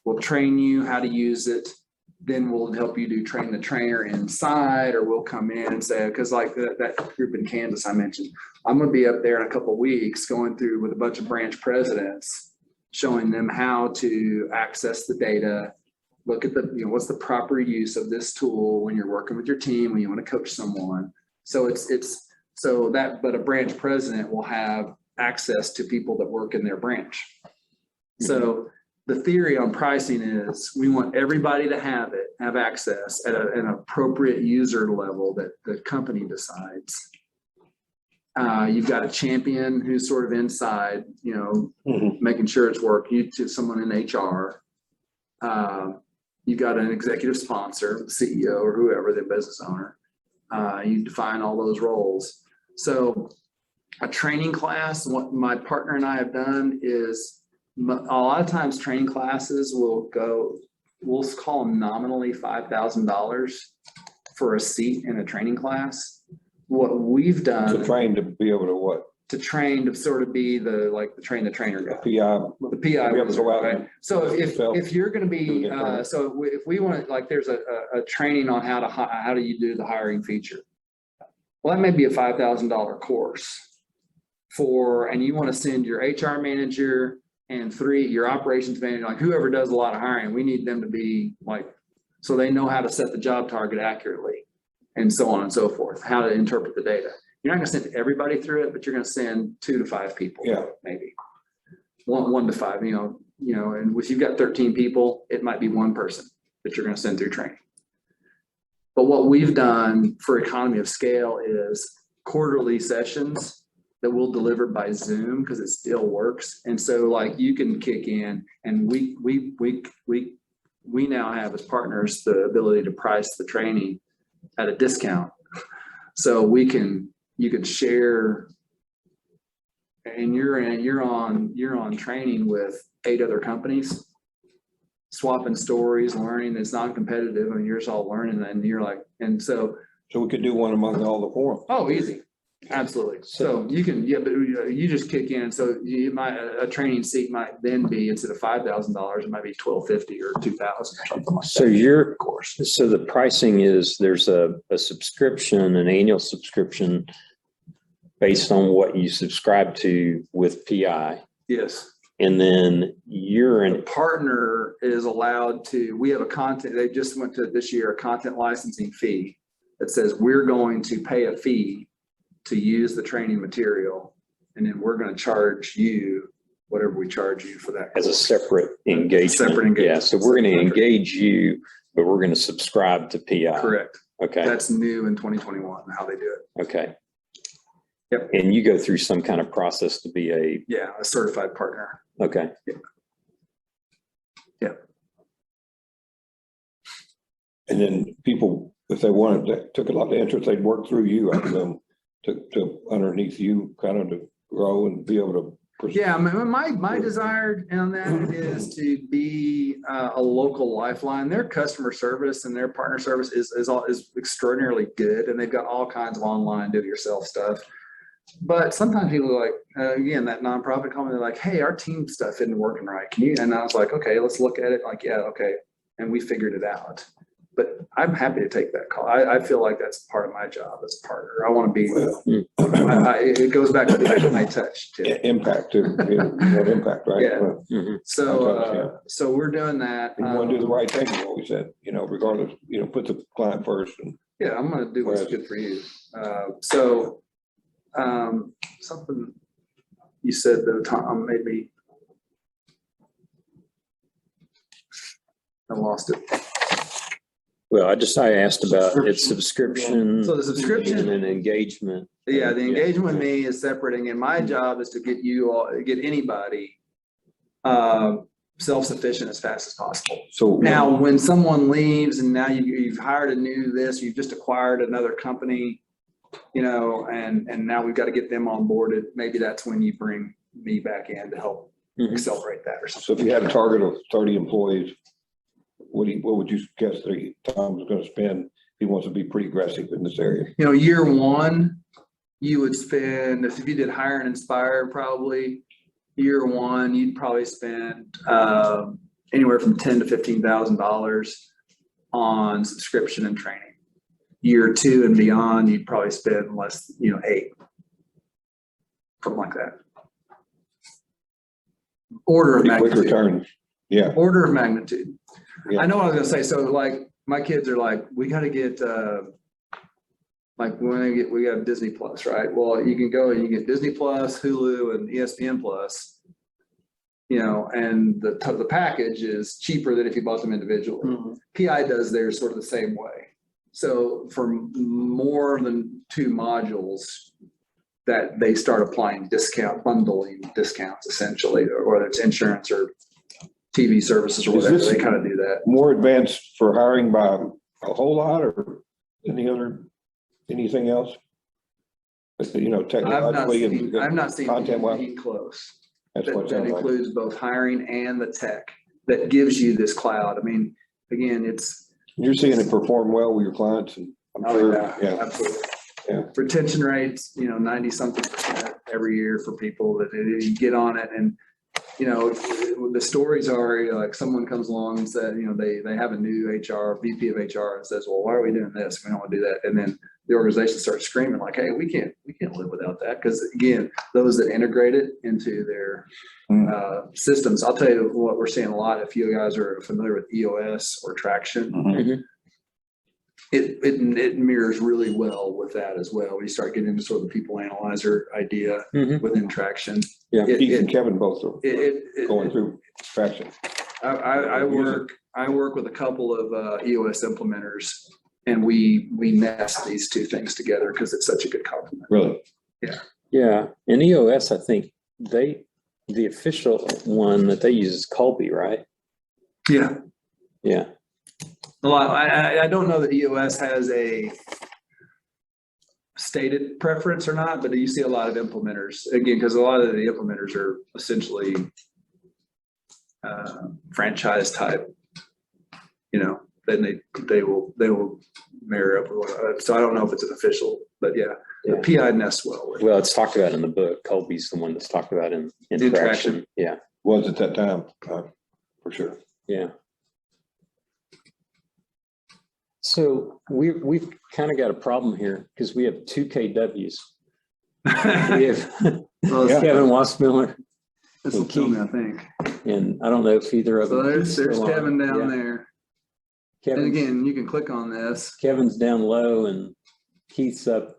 We'll train you how to use it. Then we'll help you do train the trainer inside, or we'll come in and say, because like that group in Kansas I mentioned, I'm going to be up there in a couple of weeks going through with a bunch of branch presidents, showing them how to access the data, look at the, what's the proper use of this tool when you're working with your team, when you want to coach someone. So but a branch president will have access to people that work in their branch. So the theory on pricing is we want everybody to have access at an appropriate user level that the company decides. You've got a champion who's sort of inside, making sure it's working. Someone in HR. You've got an executive sponsor, the CEO or whoever, the business owner. You define all those roles. So a training class, what my partner and I have done is, a lot of times training classes we'll call them nominally $5,000 for a seat in a training class. What we've done To train to be able to what? To train to sort of be the train the trainer guy. The PI. be able to go out Right? So if you're going to be, so if we want to, there's a training on how do you do the hiring feature. Well, that may be a $5,000 course and you want to send your HR manager and your operations manager, whoever does a lot of hiring, we need them to be so they know how to set the job target accurately and so on and so forth, how to interpret the data. You're not going to send everybody through it, but you're going to send 2 to 5 people, maybe 1 to 5, and if you've got 13 people, it might be 1 person that you're going to send through training. But what we've done for economy of scale is quarterly sessions that we'll deliver by Zoom because it still works. And so you can kick in, and we now have as partners the ability to price the training at a discount. So you can share, and you're on training with 8 other companies, swapping stories, learning. It's non-competitive. I mean, you're just all learning, and so we could do one among all the forums. Oh, easy. Absolutely. So you can, but you just kick in. So a training seat might then be, instead of $5,000, it might be $1,250 or $2,000 or something like that. So the pricing is, there's a subscription, an annual subscription based on what you subscribe to with PI. Yes. And then the partner is allowed to, we have they just went to this year, a content licensing fee that says we're going to pay a fee to use the training material, and then we're going to charge you whatever we charge you for that as a separate engagement. Yeah, so we're going to engage you, but we're going to subscribe to PI. Correct. Okay, That's new in 2021, how they do it. okay. Yep. And you go through some kind of process to be a, Yeah, a certified partner. okay. And then people, if they wanted, that took a lot of interest, they'd work through you, I them to underneath you, kind of to grow and be able to. Yeah, my desire on that is to be a local lifeline. Their customer service and their partner service is extraordinarily good, and they've got all kinds of online do-it-yourself stuff. But sometimes people are like, again, that nonprofit company, they're like, hey, our team stuff isn't working right. Can you? And I was like, okay, let's look at it. Like, yeah, okay. And we figured it out. But I'm happy to take that call. I feel like that's part of my job as a partner. I want to be, it goes back to the high touch too. Impact too, that impact, right? Yeah. Mhm. So we're doing that. You want to do the right thing, you always said, regardless, put the client first. And Yeah, I'm going to do what's good for you. Something you said that Tom maybe I lost it. Well, I asked about its subscription. So the subscription and engagement. Yeah, the engagement with me is separating, and my job is to get anybody self-sufficient as fast as possible. so Now, when someone leaves and now you've hired a new you've just acquired another company, and now we've got to get them onboarded. Maybe that's when you bring me back in to help accelerate that or something. So if you had a target of 30 employees, what would you guess that Tom's going to spend? He wants to be pretty aggressive in this area. Year one, you would spend, if you did hire and inspire, probably year one, you'd probably spend anywhere from $10,000 to $15,000 on subscription and training. Year two and beyond, you'd probably spend less, 8, something like that. Order of Pretty quick magnitude. returns. Yeah. Order of magnitude. Yeah. I know what I was gonna say. So like my kids are like, we got to get we got Disney Plus, right? Well, you can go and you get Disney Plus, Hulu, and ESPN Plus, and the package is cheaper than if you bought them individually. Mm-hmm. PI does theirs sort of the same way. So for more than 2 modules, that they start applying bundling discounts essentially, or whether it's insurance or TV services or whatever, they kind of do that. More advanced for hiring by a whole lot or anything else? Technologically. I've not seen content-wise? anything close. That's what it That sounds like. includes both hiring and the tech that gives you this cloud. I mean, again, it's. You're seeing it perform well with your clients, and I'm sure. Yeah. Absolutely. Yeah. Retention rates, 90-something% every year for people that you get on it. And, the stories are like someone comes along and said, they have a new VP of HR and says, well, why are we doing this? We don't want to do that. And then the organization starts screaming like, hey, we can't live without that. Because again, those that integrate it into their systems, I'll tell you what we're seeing a lot. If you guys are familiar with EOS or Traction, Mhm. it mirrors really well with that as well. We start getting into sort of the people analyzer idea within Traction. Yeah. Keith and Kevin both are going It, through Traction. I work with a couple of EOS implementers, and we nest these two things together because it's such a good complement. Really? Yeah. In EOS, I think the official one that they use is Colby, right? Yeah. Yeah. I don't know that EOS has a stated preference or not, but you see a lot of implementers again, because a lot of the implementers are essentially franchise type, then they will marry up with one. So I don't know if it's an official, but the PI nests well with. Well, it's talked about in the book. Colby's the one that's talked about in Traction. Yeah. Was at that time, for sure. Yeah. So we've kind of got a problem here because we have 2 KWs. We have Kevin Wassmiller. This will kill me, I think. And I don't know if either of them. So there's Kevin down there. Kevin, And again, you can click on this. Kevin's down low and Keith's up.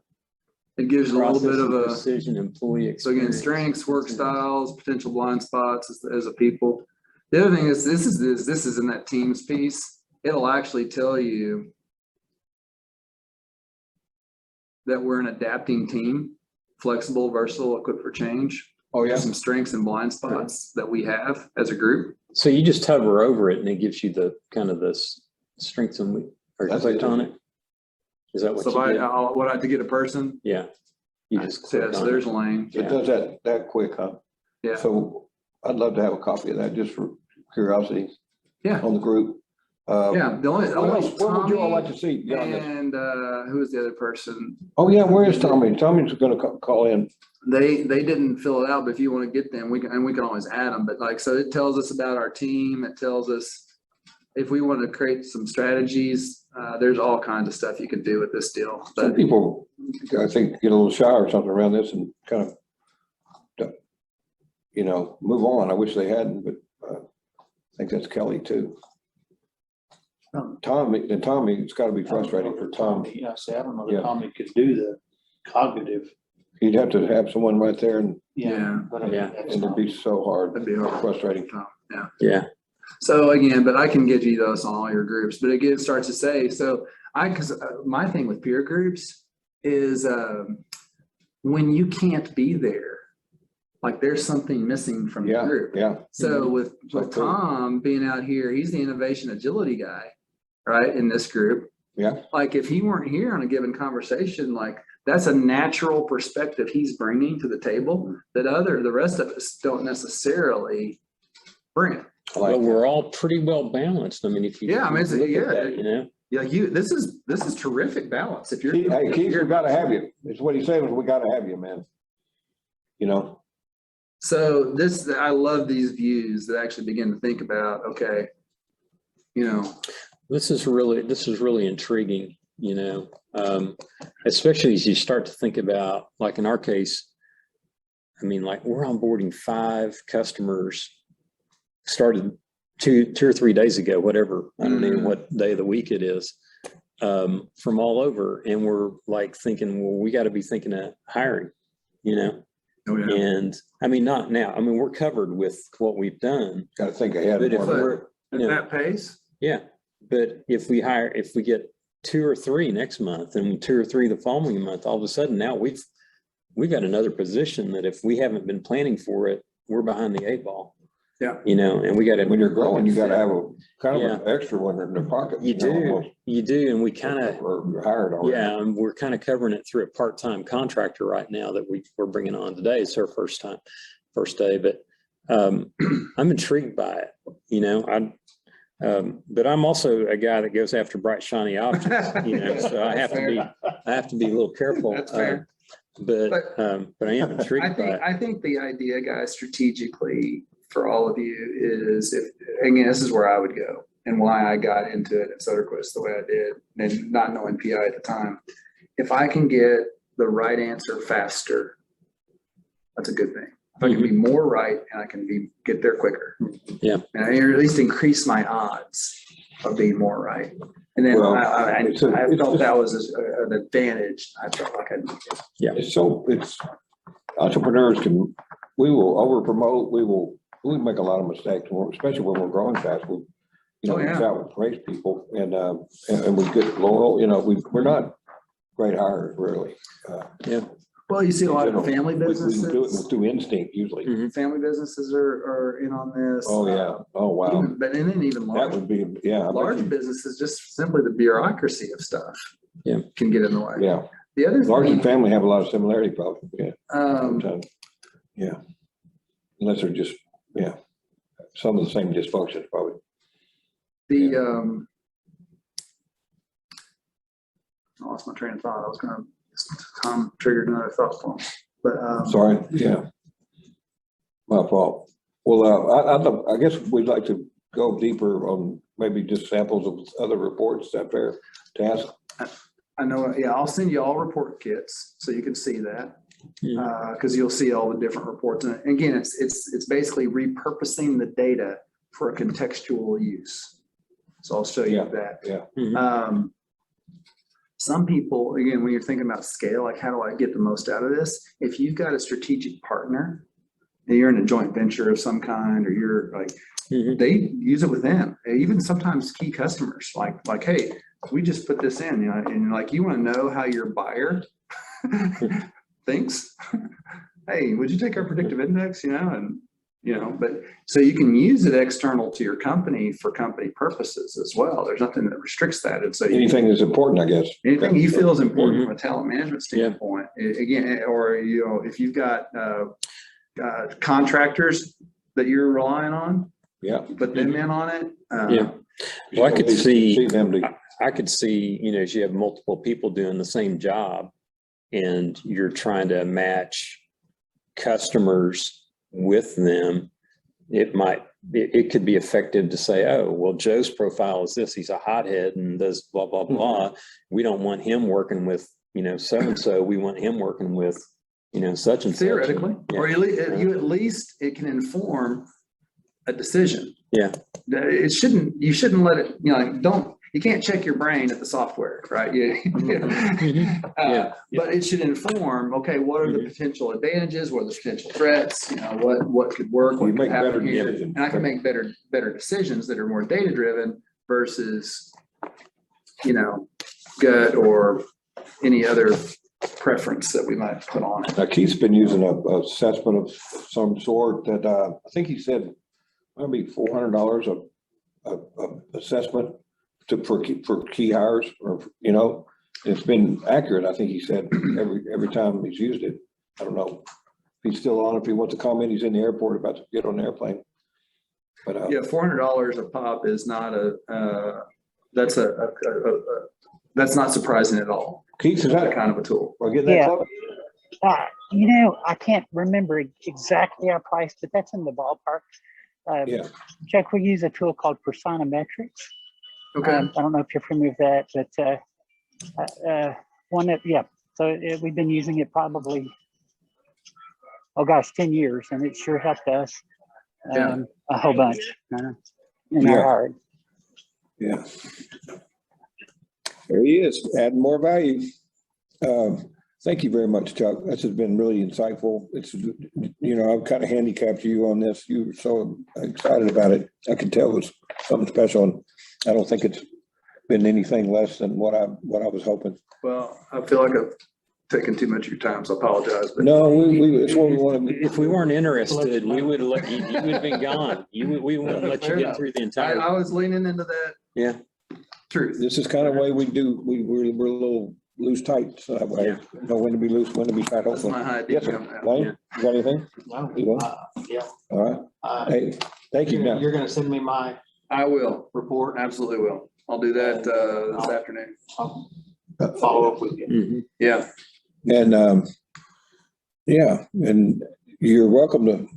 It gives you a little bit of a precision employee experience. So again, strengths, work styles, potential blind spots as a people. The other thing is this is in that Teams piece. It'll actually tell you that we're an adapting team, flexible, versatile, equipped for change. Oh, yeah. Some strengths and blind spots that we have as a group. So you just hover over it and it gives you the kind of this strengths and or That's click it. on it. Is that what So if you I, did? what I have to get a person, Yeah. You just so click on there's it. Lane. It does that quick, huh? Yeah. So I'd love to have a copy of that just for curiosity Yeah. on the group. Yeah. The only, What would you all like Tommy to see beyond this? and, who was the other person? Oh, yeah, where is Tommy? Tommy's gonna call in. They didn't fill it out, but if you want to get them, we can always add them. But like, so it tells us about our team. It tells us if we want to create some strategies, there's all kinds of stuff you can do with this deal. Some But people, I think, get a little shy or something around this and kind of, move on. I wish they hadn't, but I think that's Kelly too. Tommy, it's gotta be frustrating for Tommy. Yeah, see, I don't know Yeah. that Tommy could do the cognitive. He'd have to have someone right there and Yeah. But I mean, Yeah. that's it'd not- be so hard, that'd be hard. frustrating. Yeah. Yeah. So again, but I can give you those on all your groups, but again, it starts to say, so cause my thing with peer groups is, when you can't be there, like there's something missing from the Yeah, group. yeah. So with So true. Tom being out here, he's the innovation agility guy, right, in this group. Yeah. Like if he weren't here on a given conversation, like that's a natural perspective he's bringing to the table that the rest of us don't necessarily bring. I like But that. we're all pretty well balanced. I mean, if you Yeah, I mean, it's- look at yeah. that, you know, Yeah, this is terrific balance. If you're. Hey, Keith, we gotta have you. It's what he's saying, is we gotta have you, man. So I love these views that actually begin to think about, okay, this is really intriguing, especially as you start to think about, like in our case, I mean, like we're onboarding 5 customers, started two or 3 days ago, whatever, I don't know what day of the week it is, from all over. And we're like thinking, well, we got to be thinking of hiring, Oh, yeah. and I mean, not now, I mean, we're covered with what we've done, Gotta think ahead. but if more. we're, At that pace, yeah, but if we get 2 or 3 next month and 2 or 3 the following month, all of a sudden now we've got another position that if we haven't been planning for it, we're behind the 8 ball. Yeah. And we got to. When you're growing, you gotta have a kind of an extra one in their pocket. You do, and we kind of, Or you're hired already. yeah, and we're kind of covering it through a part-time contractor right now that we're bringing on today. It's our first day, but I'm intrigued by it, but I'm also a guy that goes after bright, shiny objects, so I have to be a little careful. That's fair. But I am intrigued by it. I think the idea, guys, strategically for all of you is again, this is where I would go and why I got into it at Soderquist the way I did and not knowing PI at the time. If I can get the right answer faster, that's a good thing. If I can be more right and I can get there quicker. Yeah. And or at least increase my odds of being more right. And then Well, I it's felt that was an advantage. I felt like I needed. It's entrepreneurs we will over promote, we make a lot of mistakes, especially when we're growing fast. We, Oh, yeah. reach out with great people and we get loyal, we're not great hires really. Well, you see a lot of In general, family We do it businesses. through instinct usually. Mhm. Family businesses are in on this. Oh, yeah. Oh, wow. But and then even That large, would be, yeah. large businesses, just simply the bureaucracy of stuff. Yeah. Can get in the way. Yeah. The other Large and thing, family have a lot of similarity probably. Yeah. um, Yeah. Unless they're just, some of the same dysfunctions probably. I lost my train of thought. I was Tom triggered another thought form, but, Sorry, yeah. My fault. Well, I guess we'd like to go deeper on maybe just samples of other reports. Is that fair to ask? I know, yeah, I'll send you all report kits so you can see that. Yeah. Cause you'll see all the different reports. And again, it's basically repurposing the data for a contextual use. So I'll show you Yeah, that. yeah. Mhm. Some people, again, when you're thinking about scale, like how do I get the most out of this? If you've got a strategic partner and you're in a joint venture of some kind, or you're like, Mhm. they use it with them. Even sometimes key customers like, hey, we just put this in, and like, you want to know how your buyer thinks, hey, would you take our predictive index, but so you can use it external to your company for company purposes as well. There's nothing that restricts that. And so Anything that's important, I guess. anything you feel is important from a talent management standpoint, again, or, if you've got contractors that you're relying on, put them in on it. Well, I could see, them to, I could see, as you have multiple people doing the same job and you're trying to match customers with them, it could be effective to say, oh, well, Joe's profile is this, he's a hothead and does blah, blah, blah. We don't want him working with, so-and-so, we want him working with, such and such. Theoretically, or at least it can inform a decision. Yeah. You shouldn't let it, you can't check your brain at the software, right? But it should inform, okay, what are the potential advantages? What are the potential threats? What could work? What could happen here? And I can make better decisions that are more data driven versus, gut or any other preference that we might put on it. now Keith's been using a assessment of some sort that, I think he said, maybe $400 a assessment for key hires, or it's been accurate. I think he said every time he's used it. I don't know if he's still on. If he wants to comment, he's in the airport about to get on the airplane. But $400 a pop is not that's not surprising at all. Keith, is that kind of a tool? We're getting that close? I can't remember exactly our price, but that's in the ballpark. Chuck, we use a tool called Personametrics. Okay. I don't know if you're familiar with that, but so we've been using it probably, 10 years, and it sure helped us a whole bunch in our heart. Yeah. There he is, adding more value. Thank you very much, Chuck. This has been really insightful. It's, I've kind of handicapped you on this. You were so excited about it. I could tell it was something special. And I don't think it's been anything less than what I was hoping. Well, I feel like I've taken too much of your time, so I apologize. But no, it's what we want to. If we weren't interested, we would have let you would have been gone. We wouldn't let you get through the entire. I was leaning into that. Yeah. Truth. This is kind of way we do. We're a little loose tight, so that way know when to be loose, when to be tight. That's my Hyde. Yes, sir. Lane, you got anything? No, You don't? yeah. All right. Hey, thank you. Now. You're gonna send me my I will. report. Absolutely will. I'll do that this afternoon. I'll follow up with you. Mm-hmm. Yeah. And and you're welcome to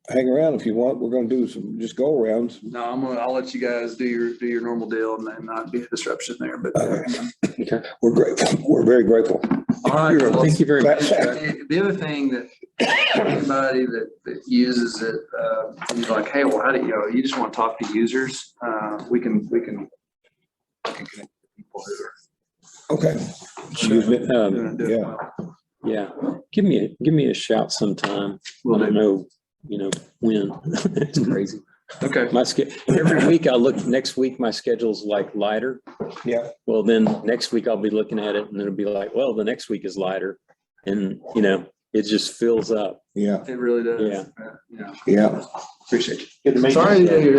hang around if you want. We're going to do some just go arounds. No, I'll let you guys do your normal deal and not be a disruption there. But Okay. We're grateful. We're very grateful. all right. Well, Thank you very much. The other thing that anybody that uses it, is like, hey, well, how do you just want to talk to users? We can connect with people who are Okay. Excuse me. doing it Yeah. well. Yeah. Give me a shout sometime. I don't know, when. It's crazy. Okay. Every week next week, my schedule's like lighter. Yeah. Well, then next week I'll be looking at it and it'll be like, well, the next week is lighter. And, it just fills up. Yeah. It really does. Yeah. Yeah. Yeah. Appreciate you. Good to meet you. Sorry.